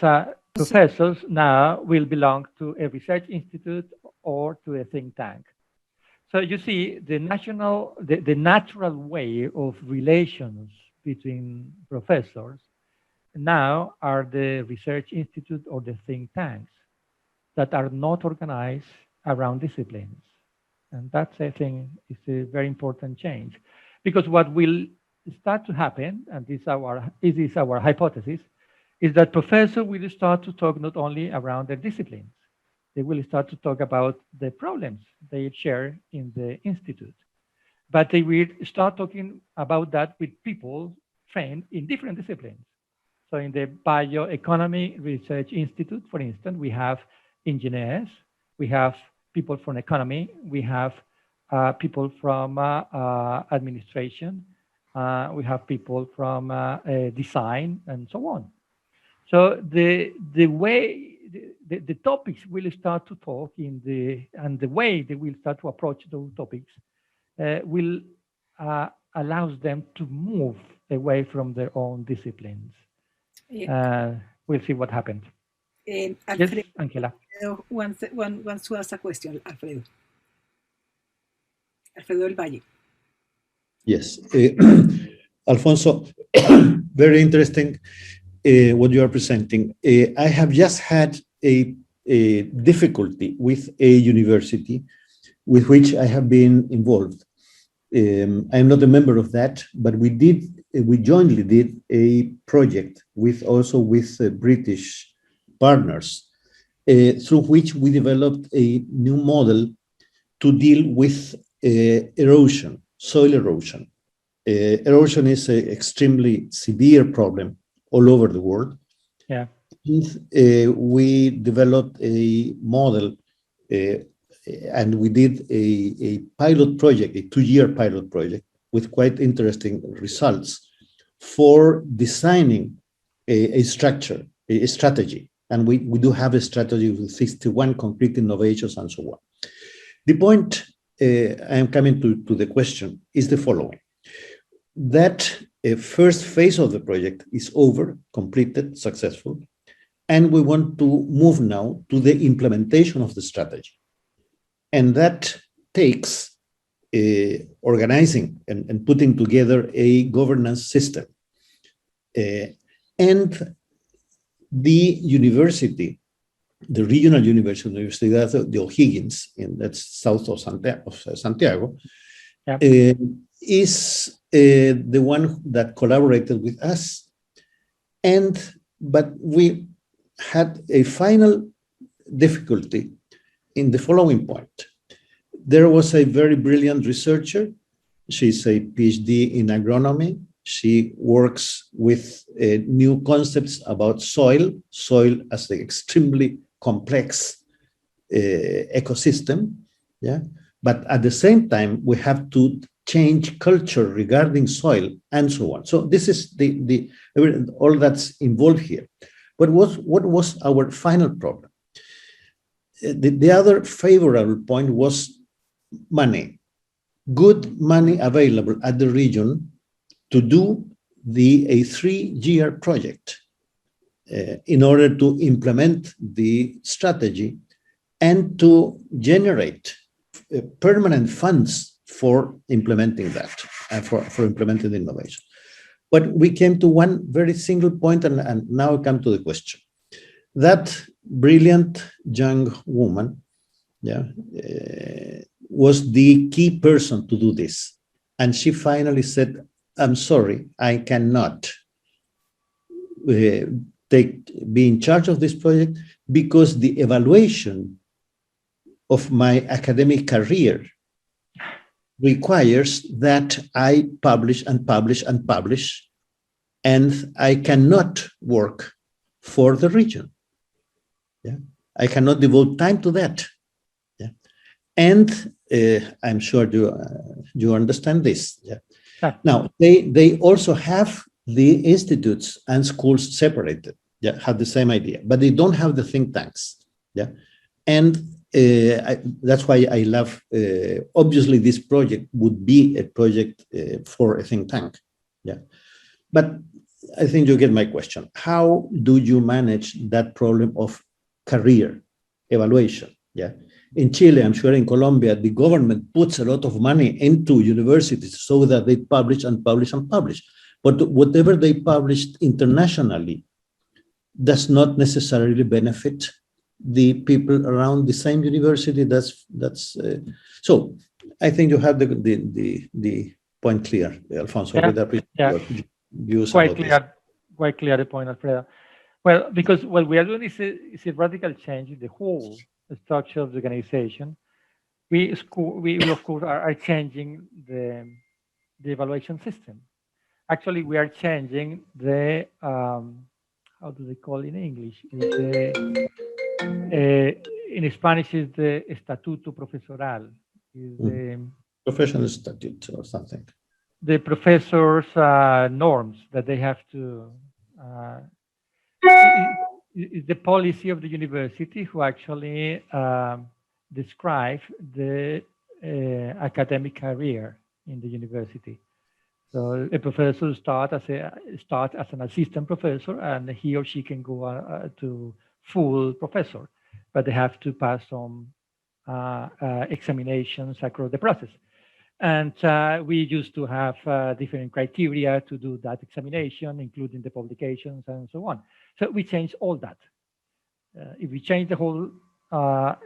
professors now will belong to a research institute or to a think tank. So you see, the natural way of relations between professors now are the research institute or the think tanks that are not organized around disciplines. And that's, I think, is a very important change. Because what will start to happen, and this is our hypothesis, is that professors will start to talk not only around their disciplines, they will start to talk about the problems they share in the institute. But they will start talking about that with people trained in different disciplines. So in the Bioeconomy Research Institute, for instance, we have engineers, we have people from economy, we have people from administration, we have people from design, and so on. So the way the topics will start to talk and the way they will start to approach those topics will allows them to move away from their own disciplines. We'll see what happened. Alfredo, yes, Angela. Wants to ask a question, Alfredo. Alfredo del Valle. Yes. Alfonso, very interesting what you are presenting. I have just had a difficulty with a university with which I have been involved. I'm not a member of that, but we jointly did a project with British partners, through which we developed a new model to deal with erosion, soil erosion. Erosion is an extremely severe problem all over the world. Yeah. We developed a model and we did a pilot project, a 2-year pilot project with quite interesting results for designing a structure, a strategy. And we do have a strategy with 61 concrete innovations and so on. The point I am coming to the question is the following. That first phase of the project is over, completed, successful, and we want to move now to the implementation of the strategy. And that takes organizing and putting together a governance system. And the university, the regional university, Universidad de O'Higgins, that's south of Santiago, yeah. Is the one that collaborated with us. But we had a final difficulty in the following point. There was a very brilliant researcher. She's a PhD in agronomy. She works with new concepts about soil as an extremely complex ecosystem. Yeah, but at the same time, we have to change culture regarding soil and so on. So this is all that's involved here. But what was our final problem? The other favorable point was money, good money available at the region to do a 3-year project in order to implement the strategy and to generate permanent funds for implementing that and for implementing the innovation. But we came to one very single point, and now I come to the question. That brilliant young woman, yeah, was the key person to do this. And she finally said, I'm sorry, I cannot be in charge of this project because the evaluation of my academic career requires that I publish and publish and publish, and I cannot work for the region. Yeah, I cannot devote time to that. Yeah, and I'm sure you understand this. Yeah. Now they also have the institutes and schools separated. Yeah, have the same idea, but they don't have the think tanks. Yeah, and that's why I love. Obviously, this project would be a project for a think tank. Yeah, but I think you get my question. How do you manage that problem of career evaluation? Yeah. In Chile, I'm sure in Colombia, the government puts a lot of money into universities so that they publish and publish and publish. But whatever they published internationally does not necessarily benefit the people around the same university. So I think you have the point clear, Alfonso. Yeah. Quite clear the point, Alfredo. Well, because what we are doing is a radical change in the whole structure of the organization. We of course are changing the evaluation system. Actually, we are changing the how do they call it in English? In Spanish is the Estatuto Profesoral. Is the professional statute or something. The professors' norms that they have to. Is the policy of the university who actually describe the academic career in the university. So a professor start as an assistant professor, and he or she can go to full professor, but they have to pass some examinations across the process. And we used to have different criteria to do that examination, including the publications and so on. So we changed all that. If we change the whole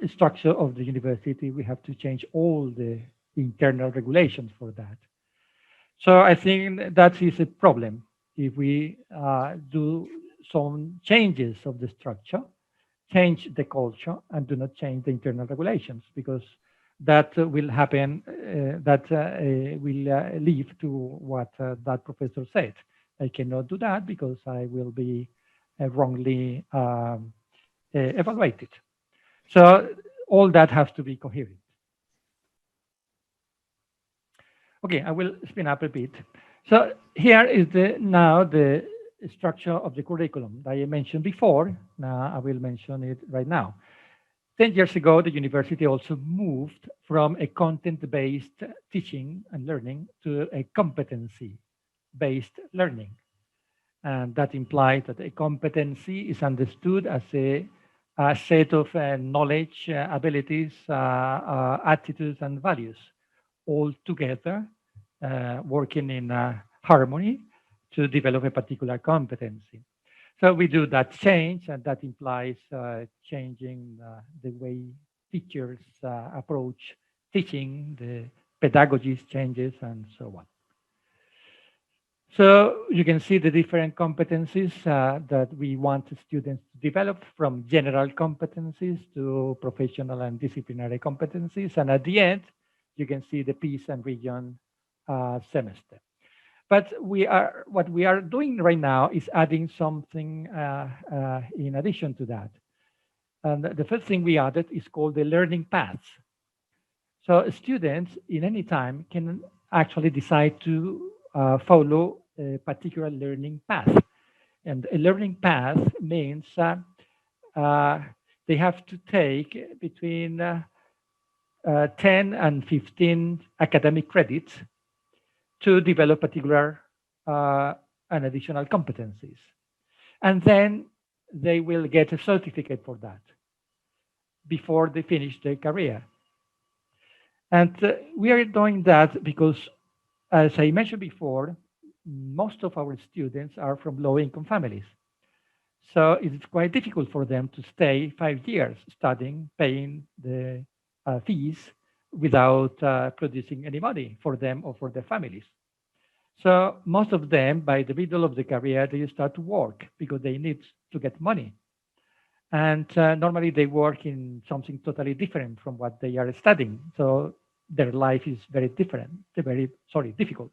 structure of the university, we have to change all the internal regulations for that. So I think that is a problem. If we do some changes of the structure, change the culture, and do not change the internal regulations, because that will happen, will lead to what that professor said. I cannot do that because I will be wrongly evaluated. So all that has to be coherent. Okay, I will spin up a bit. So here is now the structure of the curriculum that I mentioned before. Now I will mention it right now. 10 years ago, the university also moved from a content-based teaching and learning to a competency-based learning. And that implies that a competency is understood as a set of knowledge, abilities, attitudes, and values, all together, working in harmony to develop a particular competency. So we do that change, and that implies changing the way teachers approach teaching, the pedagogy changes, and so on. So you can see the different competencies that we want students to develop, from general competencies to professional and disciplinary competencies. And at the end, you can see the peace and region semester. But what we are doing right now is adding something in addition to that. And the first thing we added is called the learning paths. So students in any time can actually decide to follow a particular learning path. And a learning path means they have to take between 10 and 15 academic credits to develop particular and additional competencies. And then they will get a certificate for that before they finish their career. And we are doing that because, as I mentioned before, most of our students are from low-income families. So it's quite difficult for them to stay 5 years studying, paying the fees without producing any money for them or for their families. So most of them, by the middle of the career, they start to work because they need to get money. And normally they work in something totally different from what they are studying. So their life is very different, difficult.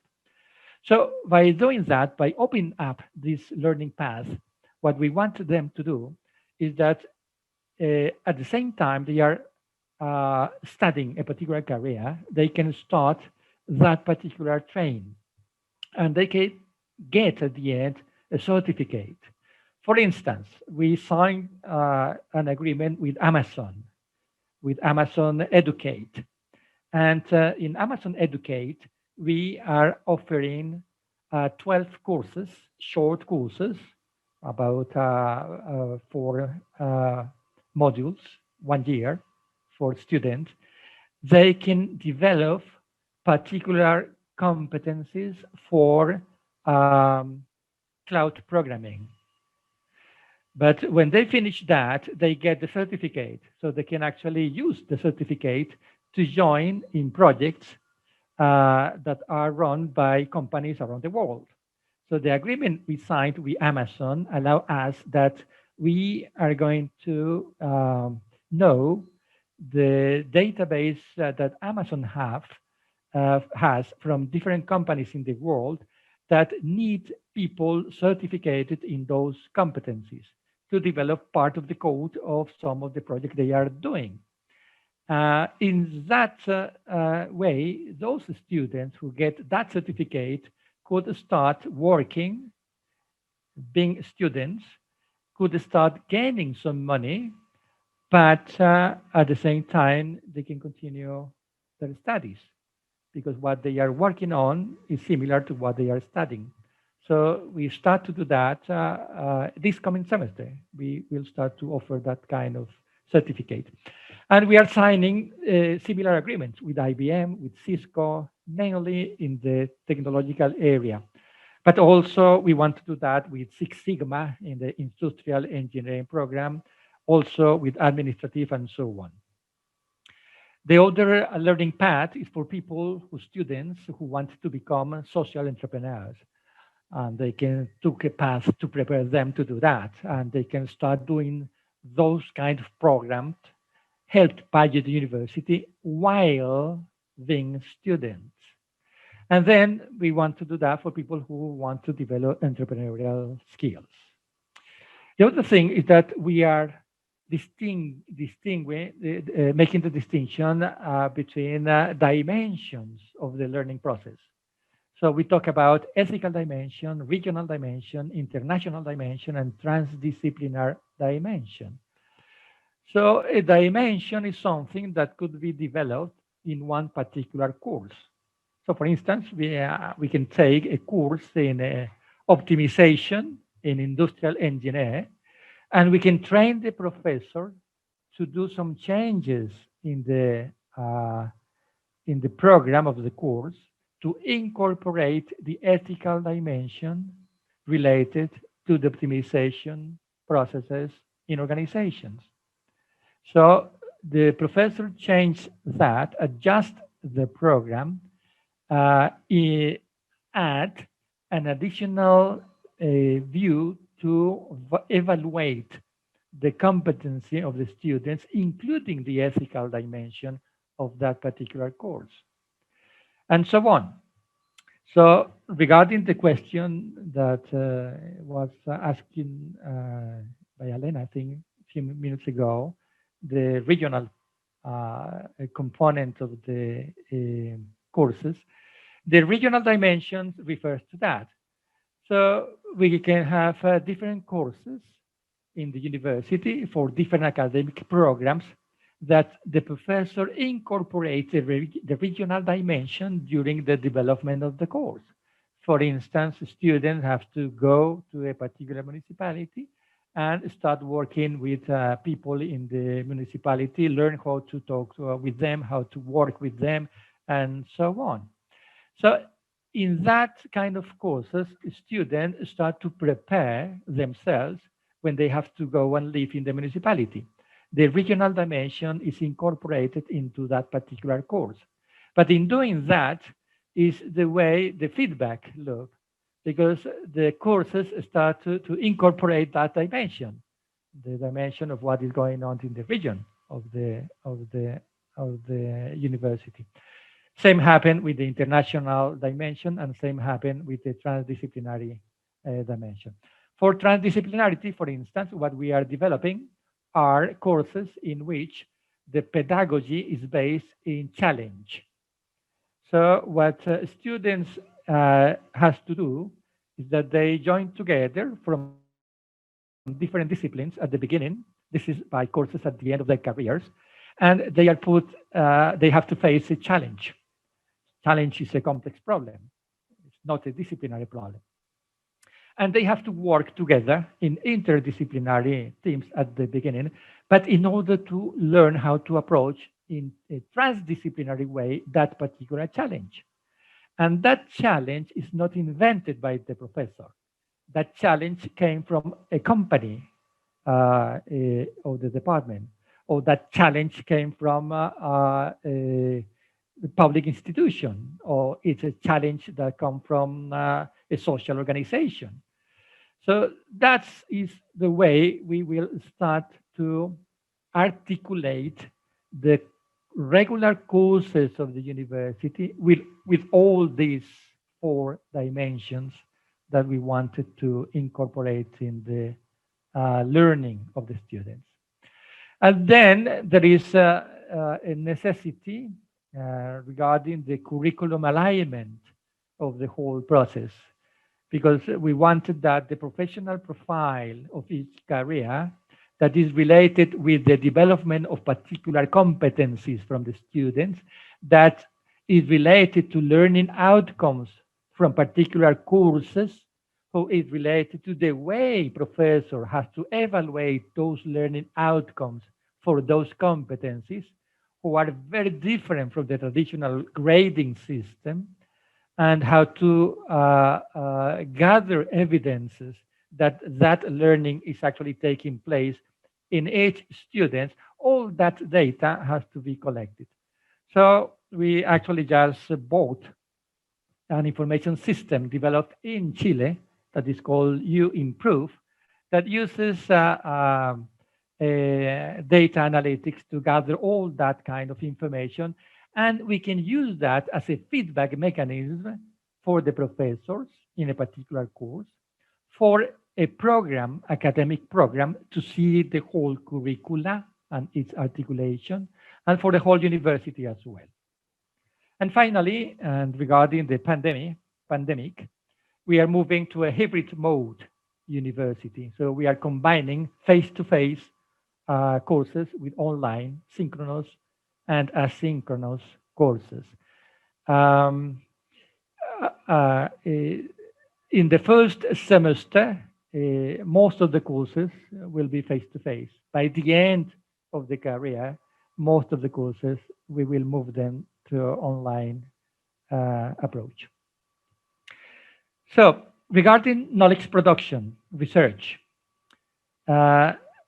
So by doing that, by opening up this learning path, what we want them to do is that at the same time they are studying a particular career, they can start that particular training, and they can get at the end a certificate. For instance, we signed an agreement with Amazon Educate. And in Amazon Educate, we are offering 12 courses, short courses, about 4 modules, 1 year for students. They can develop particular competencies for cloud programming. But when they finish that, they get the certificate. So they can actually use the certificate to join in projects that are run by companies around the world. So the agreement we signed with Amazon allow us that we are going to know the database that Amazon has from different companies in the world that need people certificated in those competencies to develop part of the code of some of the projects they are doing. In that way, those students who get that certificate could start working, being students, could start gaining some money, but at the same time, they can continue their studies because what they are working on is similar to what they are studying. So we start to do that this coming semester. We will start to offer that kind of certificate. And we are signing similar agreements with IBM, with Cisco, mainly in the technological area. But also we want to do that with Six Sigma in the industrial engineering program, also with administrative and so on. The other learning path is for people, students who want to become social entrepreneurs. And they can take a path to prepare them to do that. And they can start doing those kind of programs helped by the university while being students. And then we want to do that for people who want to develop entrepreneurial skills. The other thing is that we are making the distinction between dimensions of the learning process. So we talk about ethical dimension, regional dimension, international dimension, and transdisciplinary dimension. So a dimension is something that could be developed in one particular course. So for instance, we can take a course in optimization in industrial engineering, and we can train the professor to do some changes in the program of the course to incorporate the ethical dimension related to the optimization processes in organizations. So the professor changed that, adjust the program, add an additional view to evaluate the competency of the students, including the ethical dimension of that particular course, and so on. So regarding the question that was asked by Elena, I think a few minutes ago, the regional component of the courses, the regional dimensions refers to that. So we can have different courses in the university for different academic programs that the professor incorporates the regional dimension during the development of the course. For instance, students have to go to a particular municipality and start working with people in the municipality, learn how to talk with them, how to work with them, and so on. So in that kind of courses, students start to prepare themselves when they have to go and live in the municipality. The regional dimension is incorporated into that particular course. But in doing that is the way the feedback looks, because the courses start to incorporate that dimension, the dimension of what is going on in the region of the university. Same happened with the international dimension, and same happened with the transdisciplinary dimension. For transdisciplinarity, for instance, what we are developing are courses in which the pedagogy is based in challenge. So what students has to do is that they join together from different disciplines at the beginning. This is by courses at the end of their careers, and they are put. They have to face a challenge. Challenge is a complex problem. It's not a disciplinary problem. And they have to work together in interdisciplinary teams at the beginning, but in order to learn how to approach in a transdisciplinary way that particular challenge. And that challenge is not invented by the professor. That challenge came from a company or the department, or that challenge came from a public institution, or it's a challenge that comes from a social organization. So that is the way we will start to articulate the regular courses of the university with all these 4 dimensions that we wanted to incorporate in the learning of the students. And then there is a necessity regarding the curriculum alignment of the whole process, because we wanted that the professional profile of each career that is related with the development of particular competencies from the students, that is related to learning outcomes from particular courses, who is related to the way professor has to evaluate those learning outcomes for those competencies, who are very different from the traditional grading system, and how to gather evidences that that learning is actually taking place in each student. All that data has to be collected. So we actually just bought an information system developed in Chile that is called UImprove, that uses data analytics to gather all that kind of information. And we can use that as a feedback mechanism for the professors in a particular course, for a program, academic program, to see the whole curricula and its articulation, and for the whole university as well. And finally, and regarding the pandemic, we are moving to a hybrid mode university. So we are combining face-to-face courses with online, synchronous, and asynchronous courses. In the first semester, most of the courses will be face-to-face. By the end of the career, most of the courses, we will move them to online approach. So regarding knowledge production, research,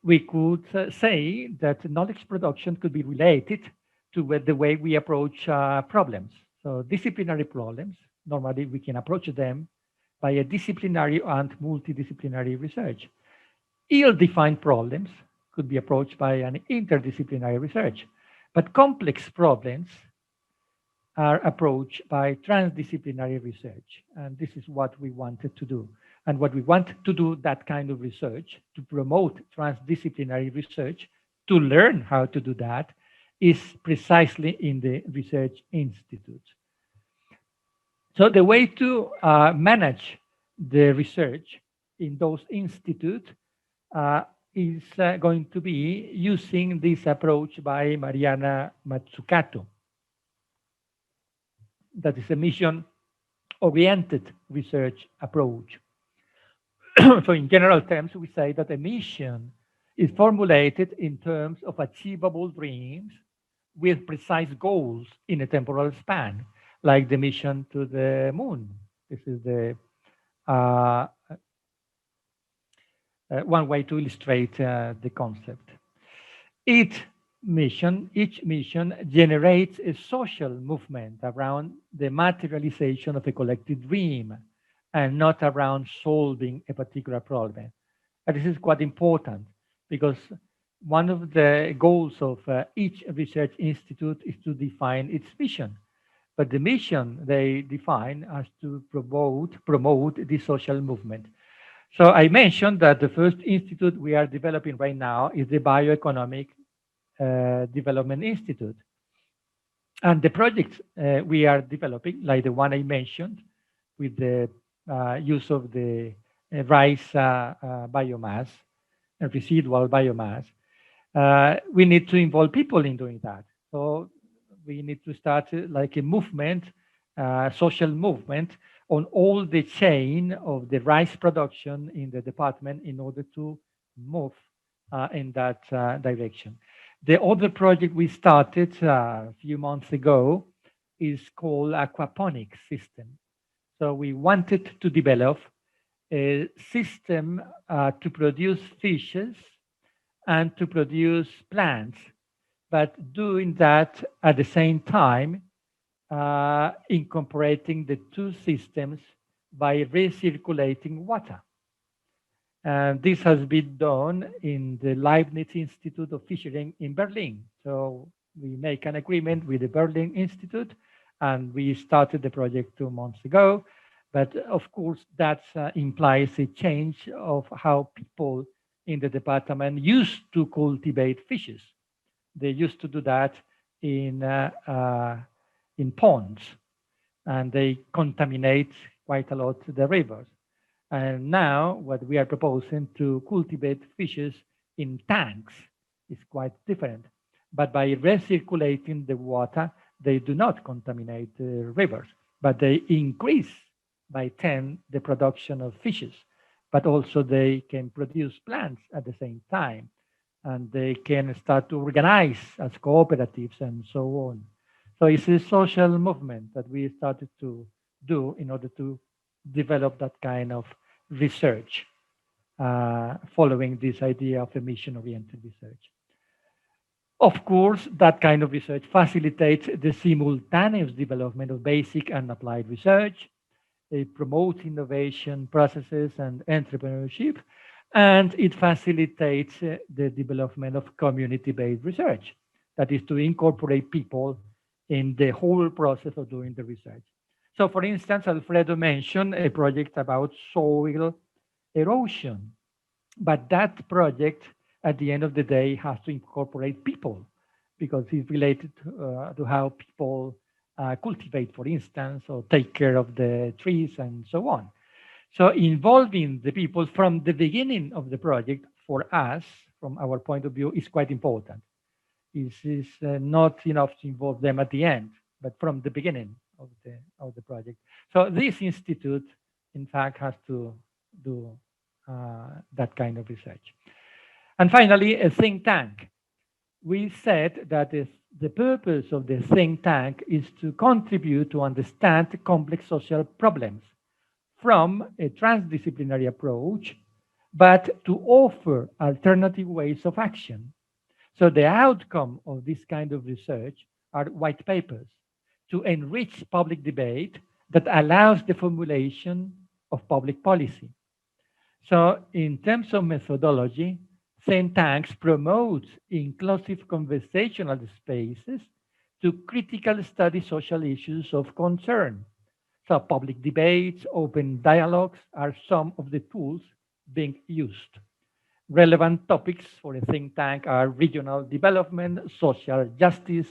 we could say that knowledge production could be related to the way we approach problems. So disciplinary problems, normally we can approach them by a disciplinary and multidisciplinary research. Ill-defined problems could be approached by an interdisciplinary research, but complex problems are approached by transdisciplinary research. And this is what we wanted to do. And what we want to do, that kind of research, to promote transdisciplinary research, to learn how to do that, is precisely in the research institutes. So the way to manage the research in those institutes is going to be using this approach by Mariana Mazzucato. That is a mission-oriented research approach. So in general terms, we say that a mission is formulated in terms of achievable dreams with precise goals in a temporal span, like the mission to the moon. This is the one way to illustrate the concept. Each mission generates a social movement around the materialization of a collective dream, and not around solving a particular problem. And this is quite important, because one of the goals of each research institute is to define its vision. but the mission they define as to promote the social movement. So I mentioned that the first institute we are developing right now is the Bioeconomic Development Institute. And the projects we are developing, like the one I mentioned, with the use of the rice biomass and residual biomass, we need to involve people in doing that. So we need to start like a movement, social movement on all the chain of the rice production in the department in order to move in that direction. The other project we started a few months ago is called aquaponics system. So we wanted to develop a system to produce fishes and to produce plants, but doing that at the same time, incorporating the two systems by recirculating water. And this has been done in the Leibniz Institute of Fishery in Berlin. So we make an agreement with the Berlin Institute, and we started the project 2 months ago. But of course, that implies a change of how people in the department used to cultivate fishes. They used to do that in ponds, and they contaminate quite a lot the rivers. And now what we are proposing to cultivate fishes in tanks is quite different. But by recirculating the water, they do not contaminate the rivers, but they increase by 10 the production of fishes. But also they can produce plants at the same time. And they can start to organize as cooperatives and so on. So it's a social movement that we started to do in order to develop that kind of research, following this idea of a mission-oriented research. Of course, that kind of research facilitates the simultaneous development of basic and applied research. It promotes innovation processes and entrepreneurship, and it facilitates the development of community-based research. That is to incorporate people in the whole process of doing the research. So for instance, Alfredo mentioned a project about soil erosion, but that project at the end of the day has to incorporate people because it's related to how people cultivate, for instance, or take care of the trees and so on. So involving the people from the beginning of the project for us, from our point of view, is quite important. It is not enough to involve them at the end, but from the beginning of the project. So this institute, in fact, has to do that kind of research. And finally, a think tank. We said that the purpose of the think tank is to contribute to understand complex social problems from a transdisciplinary approach, but to offer alternative ways of action. So the outcome of this kind of research are white papers to enrich public debate that allows the formulation of public policy. So in terms of methodology, think tanks promote inclusive conversational spaces to critically study social issues of concern. So public debates, open dialogues are some of the tools being used. Relevant topics for a think tank are regional development, social justice,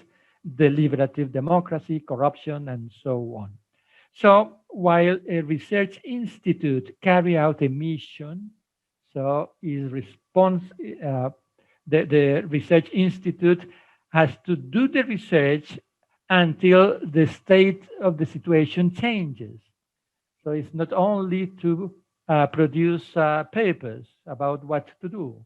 deliberative democracy, corruption, and so on. So while a research institute carry out a mission, so the research institute has to do the research until the state of the situation changes. So it's not only to produce papers about what to do.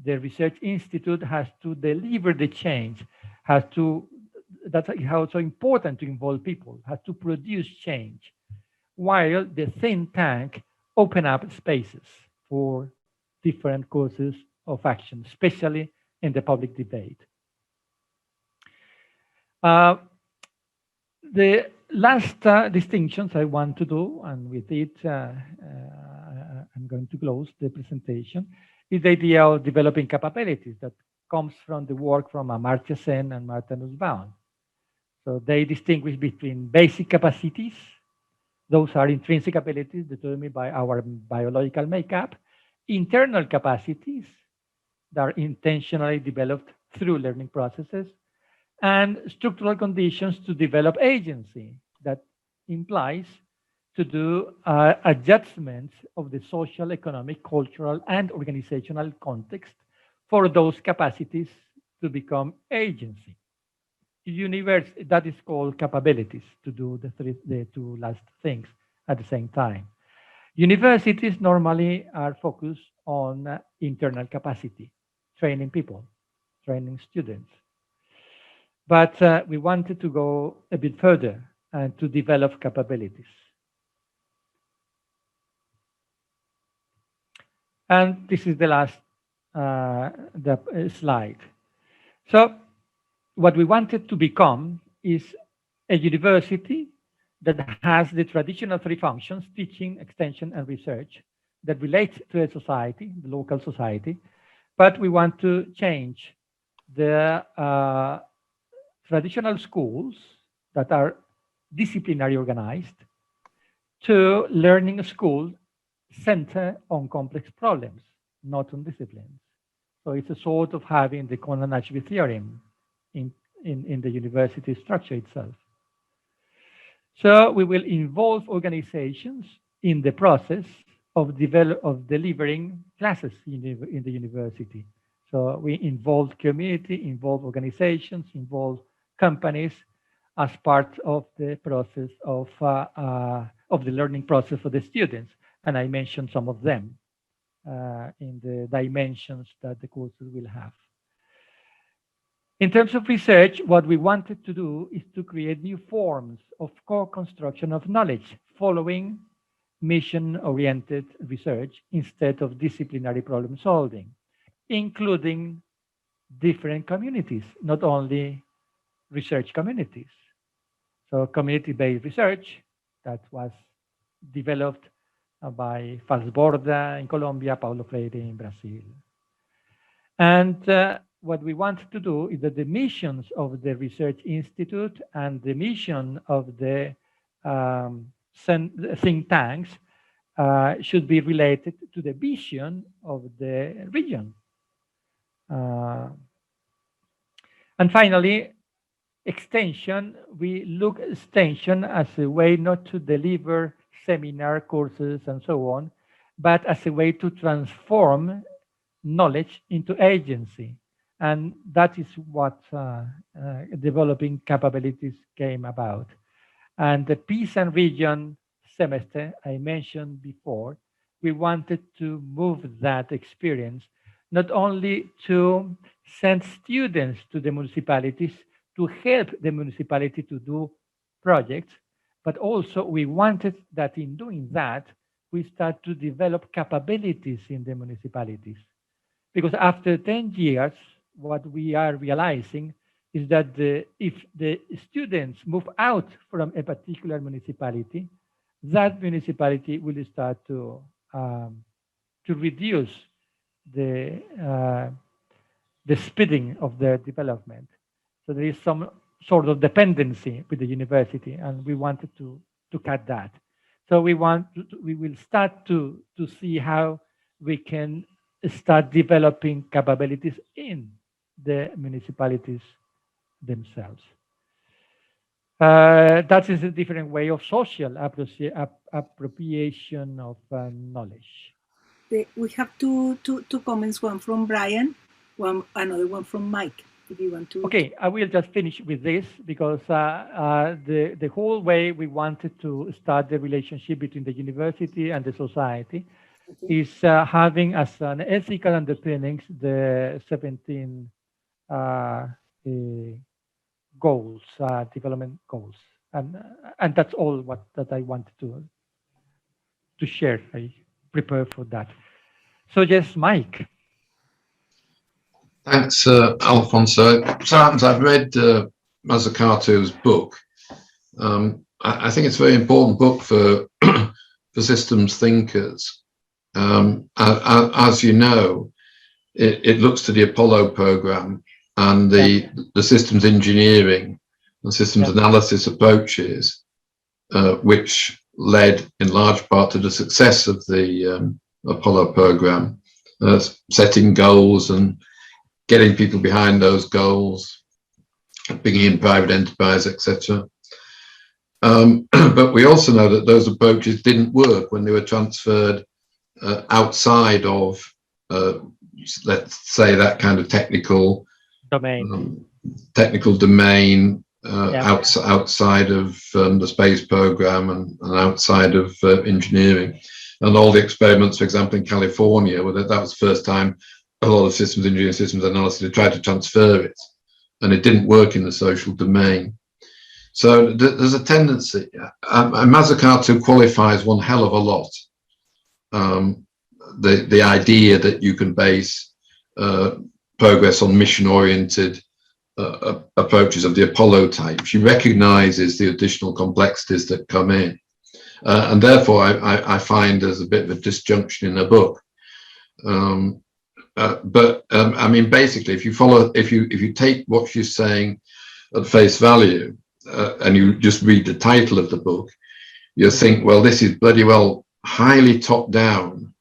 The research institute has to deliver the change, that's how it's so important to involve people, has to produce change, while the think tank open up spaces for different courses of action, especially in the public debate. The last distinctions I want to do, and with it, I'm going to close the presentation, is the idea of developing capabilities that comes from the work from Amartya Sen and Martha Nussbaum. So they distinguish between basic capacities. Those are intrinsic abilities determined by our biological makeup, internal capacities that are intentionally developed through learning processes, and structural conditions to develop agency that implies to do adjustments of the social, economic, cultural, and organizational context for those capacities to become agency. That is called capabilities, to do the two last things at the same time. Universities normally are focused on internal capacity, training people, training students. But we wanted to go a bit further and to develop capabilities. And this is the last slide. So what we wanted to become is a university that has the traditional three functions: teaching, extension, and research, that relate to a society, the local society. But we want to change the traditional schools that are disciplinary organized to learning school centered on complex problems, not on disciplines. So it's a sort of having the Conan-Ashby theorem in the university structure itself. So we will involve organizations in the process of delivering classes in the university. So we involve community, involve organizations, involve companies as part of the process of the learning process for the students. And I mentioned some of them in the dimensions that the courses will have. In terms of research, what we wanted to do is to create new forms of co-construction of knowledge following mission-oriented research instead of disciplinary problem solving, including different communities, not only research communities. So community-based research that was developed by Falsborda in Colombia, Paulo Freire in Brazil. And what we want to do is that the missions of the Research Institute and the mission of the think tanks should be related to the vision of the region. And finally, extension, we look at extension as a way not to deliver seminar courses and so on, but as a way to transform knowledge into agency. And that is what developing capabilities came about. And the Peace and Region semester I mentioned before, we wanted to move that experience, not only to send students to the municipalities to help the municipality to do projects, but also we wanted that in doing that, we start to develop capabilities in the municipalities. Because after 10 years, what we are realizing is that if the students move out from a particular municipality, that municipality will start to reduce the speeding of their development. So there is some sort of dependency with the university, and we wanted to cut that. So we will start to see how we can start developing capabilities in the municipalities themselves. That is a different way of social appropriation of knowledge. We have two comments, one from Brian, another one from Mike. If you want to. Okay, I will just finish with this because the whole way we wanted to start the relationship between the university and the society is having as an ethical underpinnings the 17 goals, development goals, and that's all that I wanted to share. I prepare for that. So yes, Mike. Thanks, Alfonso. So happens I've read Mazzucato's book. I think it's a very important book for for systems thinkers. As you know, it looks to the Apollo program and the systems engineering and systems analysis approaches, which led in large part to the success of the Apollo program, setting goals and getting people behind those goals, bringing in private enterprise, etc. But we also know that those approaches didn't work when they were transferred outside of, let's say, that kind of technical domain, outside of the space program and outside of engineering. And all the experiments, for example, in California, where that was the first time a lot of systems engineering, systems analysis had tried to transfer it, and it didn't work in the social domain. So there's a tendency, Mazzucato qualifies one hell of a lot. The idea that you can base progress on mission-oriented approaches of the Apollo type. She recognizes the additional complexities that come in. And therefore, I find there's a bit of a disjunction in the book. I mean, basically, if you take what she's saying at face value, and you just read the title of the book, you think, well, this is bloody well highly top-down,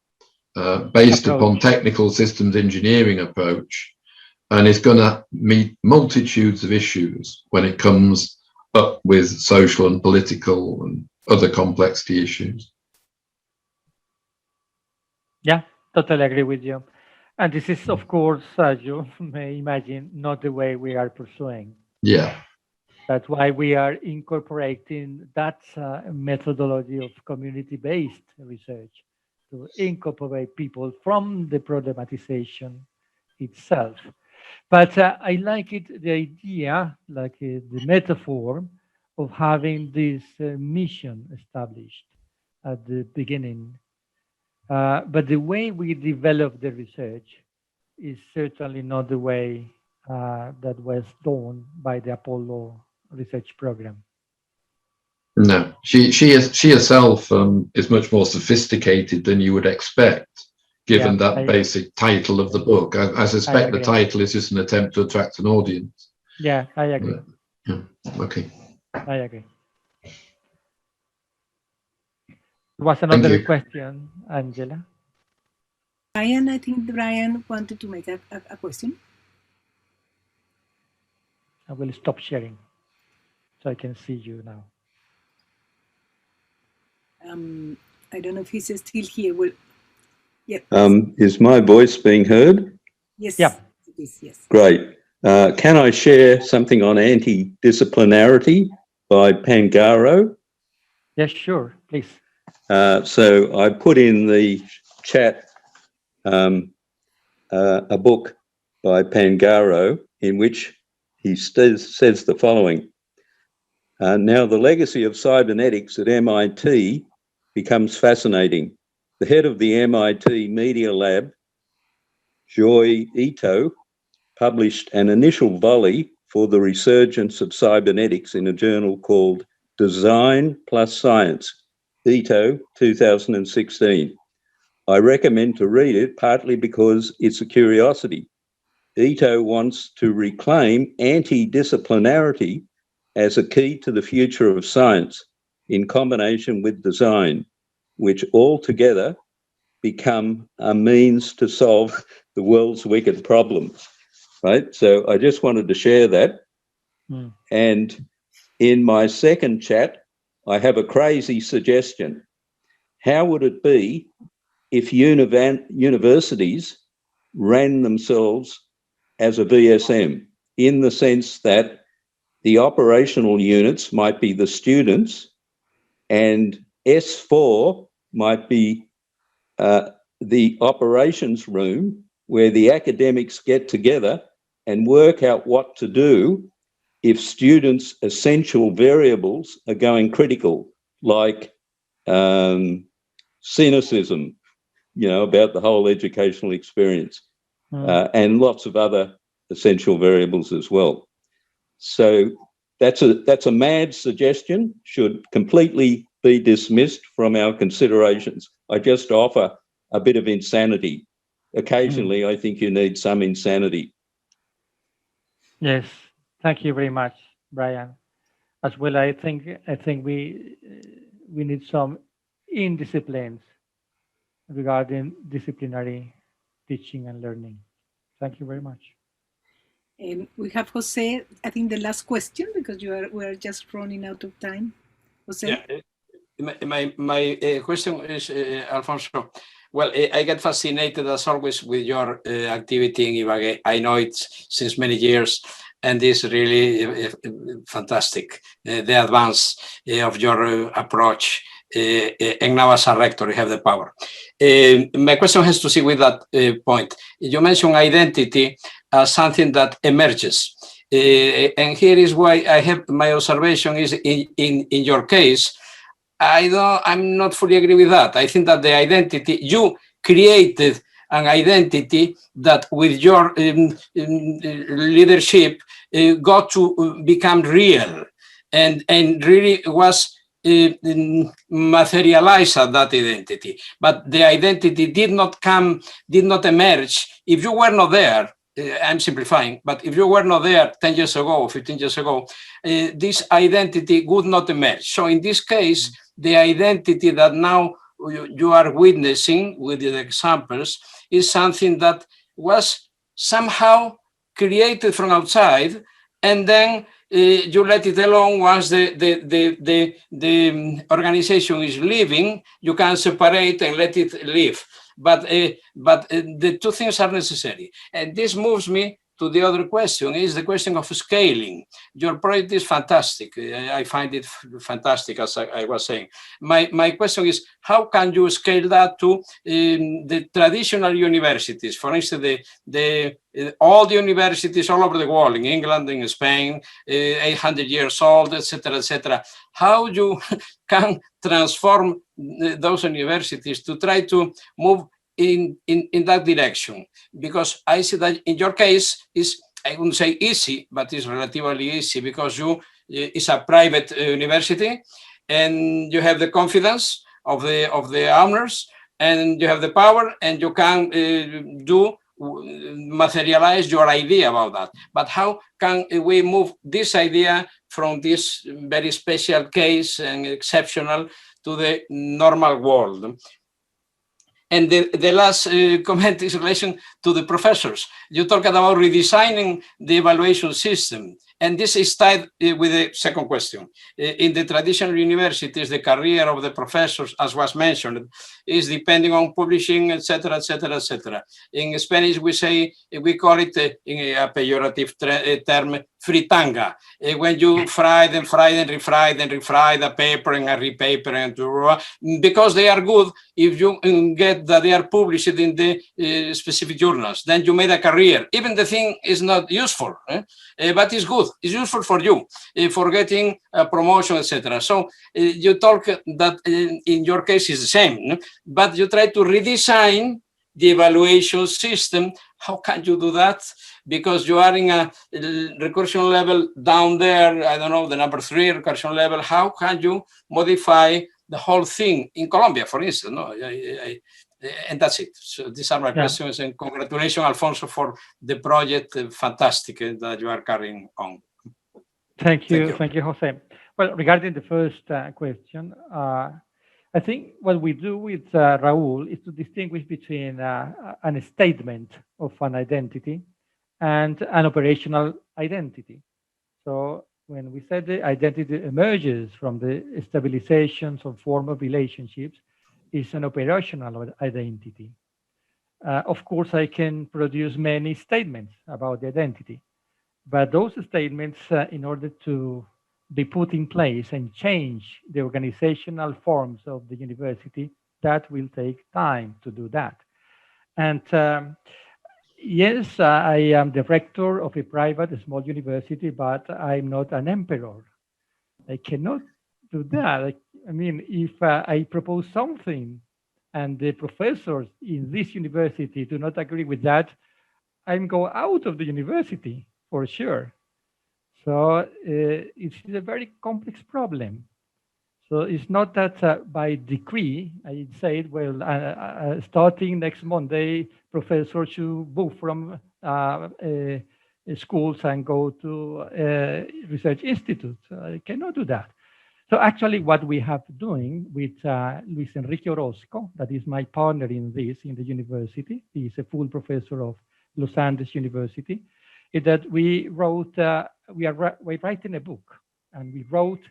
based upon technical systems engineering approach, and it's going to meet multitudes of issues when it comes up with social and political and other complexity issues. Yeah, totally agree with you. And this is, of course, as you may imagine, not the way we are pursuing. Yeah. That's why we are incorporating that methodology of community-based research to incorporate people from the problematization itself. But I like it, the idea, like the metaphor of having this mission established at the beginning. But the way we develop the research is certainly not the way that was done by the Apollo research program. No, she herself is much more sophisticated than you would expect, given that basic title of the book. I suspect the title is just an attempt to attract an audience. Yeah, I agree. Yeah. Okay. I agree. There was another question, Angela. Brian, I think Brian wanted to make a question. I will stop sharing so I can see you now. I don't know if he's still here. Well, yeah. Is my voice being heard? Yes. Yeah. It is, yes. Great. Can I share something on anti-disciplinarity by Pangaro? Yes, sure, please. So I put in the chat a book by Pangaro in which he says the following. Now, the legacy of cybernetics at MIT becomes fascinating. The head of the MIT Media Lab, Joy Ito, published an initial volley for the resurgence of cybernetics in a journal called Design Plus Science, Ito, 2016. I recommend to read it partly because it's a curiosity. Ito wants to reclaim anti-disciplinarity as a key to the future of science in combination with design, which altogether become a means to solve the world's wicked problems, right? So I just wanted to share that. And in my second chat, I have a crazy suggestion. How would it be if universities ran themselves as a VSM, in the sense that the operational units might be the students and S4 might be the operations room where the academics get together and work out what to do if students' essential variables are going critical, like cynicism, about the whole educational experience, and lots of other essential variables as well. So that's a mad suggestion, should completely be dismissed from our considerations. I just offer a bit of insanity. Occasionally, I think you need some insanity. Yes, thank you very much, Brian. as well. I think we need some indisciplines regarding disciplinary teaching and learning. Thank you very much. And we have Jose, I think the last question, because we're just running out of time. Jose? Yeah. My question is, Alfonso, well, I get fascinated as always with your activity in Ibagué. I know it since many years, and it's really fantastic, the advance of your approach. And now as a rector, you have the power. My question has to see with that point. You mentioned identity as something that emerges. And here is why I have my observation is in your case, I'm not fully agree with that. I think that the identity, you created an identity that with your leadership got to become real and really was materialized at that identity. But the identity did not emerge if you were not there. I'm simplifying, but if you were not there 10 years ago or 15 years ago, this identity would not emerge. So in this case, the identity that now you are witnessing with the examples is something that was somehow created from outside, and then you let it alone. Once the organization is leaving, you can separate and let it live. But the two things are necessary. And this moves me to the other question, is the question of scaling. Your project is fantastic. I find it fantastic, as I was saying. My question is, how can you scale that to the traditional universities? For instance, all the universities all over the world, in England, in Spain, 800 years old, etc., etc. How you can transform those universities to try to move in that direction? Because I see that in your case is, I wouldn't say easy, but it's relatively easy because it's a private university, and you have the confidence of the owners, and you have the power, and you can materialize your idea about that. But how can we move this idea from this very special case and exceptional to the normal world? And the last comment is in relation to the professors. You talked about redesigning the evaluation system. And this is tied with the second question. In the traditional universities, the career of the professors, as was mentioned, is depending on publishing, etc., etc., etc. In Spanish, we call it, in a pejorative term, fritanga. When you fry and refry the paper and repaper, and because they are good, if you get that they are published in the specific journals, then you made a career. Even the thing is not useful, but it's good. It's useful for you, for getting a promotion, etc. So you talk that in your case is the same, but you try to redesign the evaluation system. How can you do that? Because you are in a recursion level down there, I don't know, the number 3 recursion level. How can you modify the whole thing in Colombia, for instance? No, and that's it. So these are my questions, and congratulations, Alfonso, for the project, fantastic that you are carrying on. Thank you, Jose. Well, regarding the first question, I think what we do with Raúl is to distinguish between a statement of an identity and an operational identity. So when we say the identity emerges from the stabilizations of formal relationships, it's an operational identity. Of course, I can produce many statements about the identity, but those statements, in order to be put in place and change the organizational forms of the university, that will take time to do that. And yes, I am the rector of a private small university, but I'm not an emperor. I cannot do that. I mean, if I propose something and the professors in this university do not agree with that, I'm go out of the university for sure. So it's a very complex problem. So it's not that by decree, I say, well, starting next Monday, professors should move from schools and go to research institutes. I cannot do that. So actually what we have doing with Luis Enrique Orozco, that is my partner in this in the university, he is a full professor of Los Andes University, is that we wrote, we're writing a book, and we wrote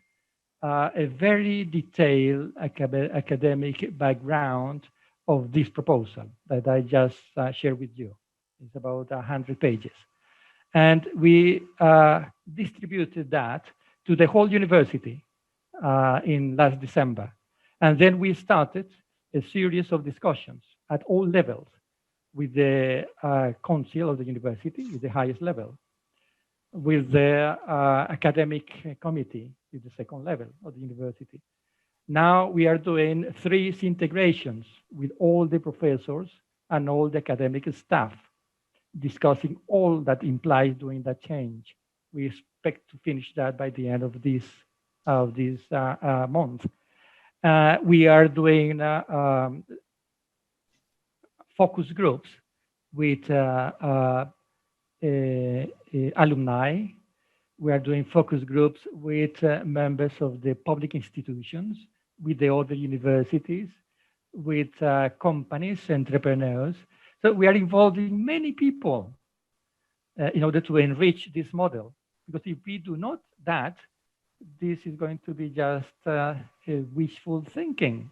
a very detailed academic background of this proposal that I just shared with you. It's about 100 pages. And we distributed that to the whole university in last December. And then we started a series of discussions at all levels with the council of the university, with the highest level, with the academic committee, with the second level of the university. Now we are doing 3 integrations with all the professors and all the academic staff, discussing all that implies doing that change. We expect to finish that by the end of this month. We are doing focus groups with alumni. We are doing focus groups with members of the public institutions, with the other universities, with companies, entrepreneurs. So we are involving many people in order to enrich this model. Because if we do not that, this is going to be just wishful thinking.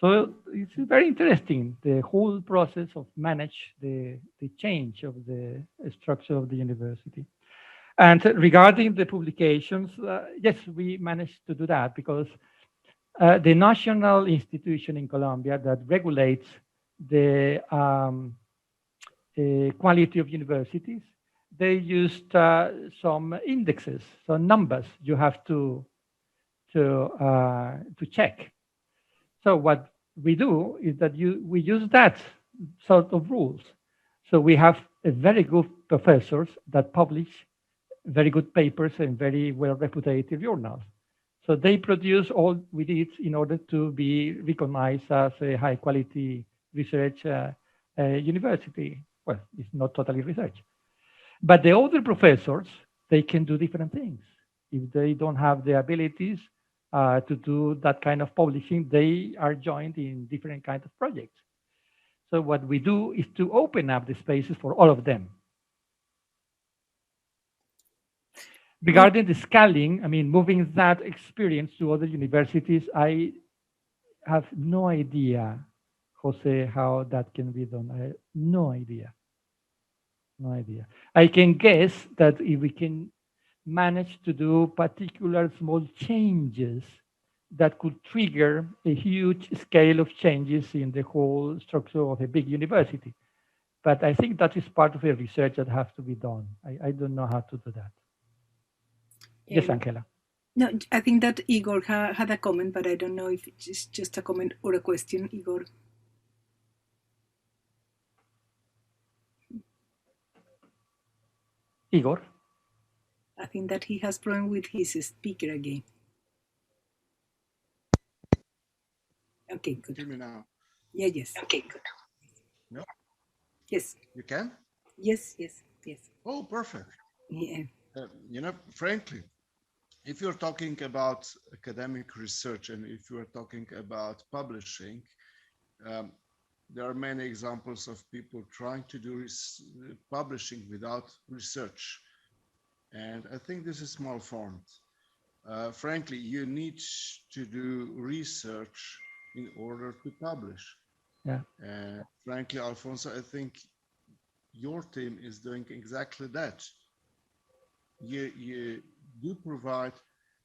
So it's very interesting, the whole process of manage the change of the structure of the university. And regarding the publications, yes, we managed to do that because the national institution in Colombia that regulates the quality of universities, they used some indexes, some numbers you have to check. So what we do is that we use that sort of rules. So we have a very good professors that publish very good papers and very well-reputed journals. So they produce all we did in order to be recognized as a high-quality research university. Well, it's not totally research. But the other professors, they can do different things. If they don't have the abilities to do that kind of publishing, they are joined in different kinds of projects. So what we do is to open up the spaces for all of them. Regarding the scaling, I mean, moving that experience to other universities, I have no idea, Jose, how that can be done. I have no idea. No idea. I can guess that if we can manage to do particular small changes that could trigger a huge scale of changes in the whole structure of a big university. But I think that is part of a research that has to be done. I don't know how to do that. Yes, Angela. No, I think that Igor had a comment, but I don't know if it's just a comment or a question, Igor. Igor? I think that he has problem with his speaker again. Okay, good. Hear me now? Yeah, yes. Okay, good. No? Yes. You can? Yes, yes, yes. Oh, perfect. Yeah. You know, frankly, if you're talking about academic research and if you're talking about publishing, there are many examples of people trying to do publishing without research. And I think this is malformed. Frankly, you need to do research in order to publish. Yeah. Frankly, Alfonso, I think your team is doing exactly that. You do provide,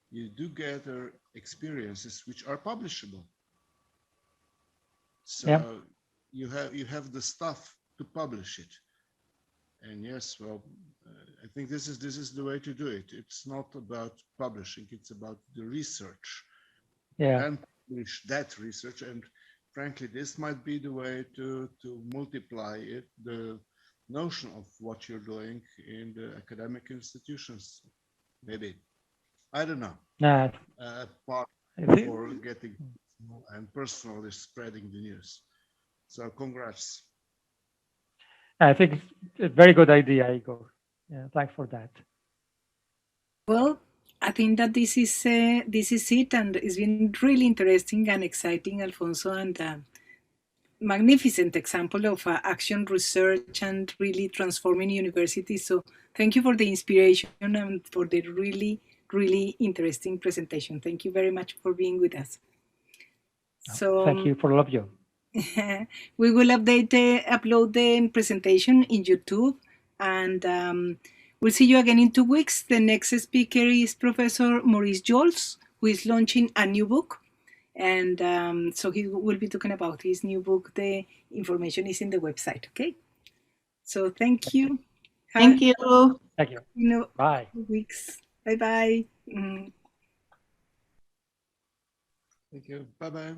you do gather experiences which are publishable. So yeah. you have the stuff to publish it. And yes, well, I think this is the way to do it. It's not about publishing; it's about the research. Yeah. And publish that research. And frankly, this might be the way to multiply it, the notion of what you're doing in the academic institutions. Maybe, I don't know. Nah. Part for getting and personally spreading the news. So congrats. I think it's a very good idea, Igor. Yeah, thanks for that. Well, I think that this is it, and it's been really interesting and exciting, Alfonso, and magnificent example of action research and really transforming universities. So thank you for the inspiration and for the really, really interesting presentation. Thank you very much for being with us. So thank you for love you. we will upload the presentation in YouTube, and we'll see you again in 2 weeks. The next speaker is Professor Maurice Jols, who is launching a new book. And so he will be talking about his new book. The information is in the website. Okay. So thank you. Thank you. Thank you. Bye. 2 weeks. Bye bye. Thank you. Bye bye.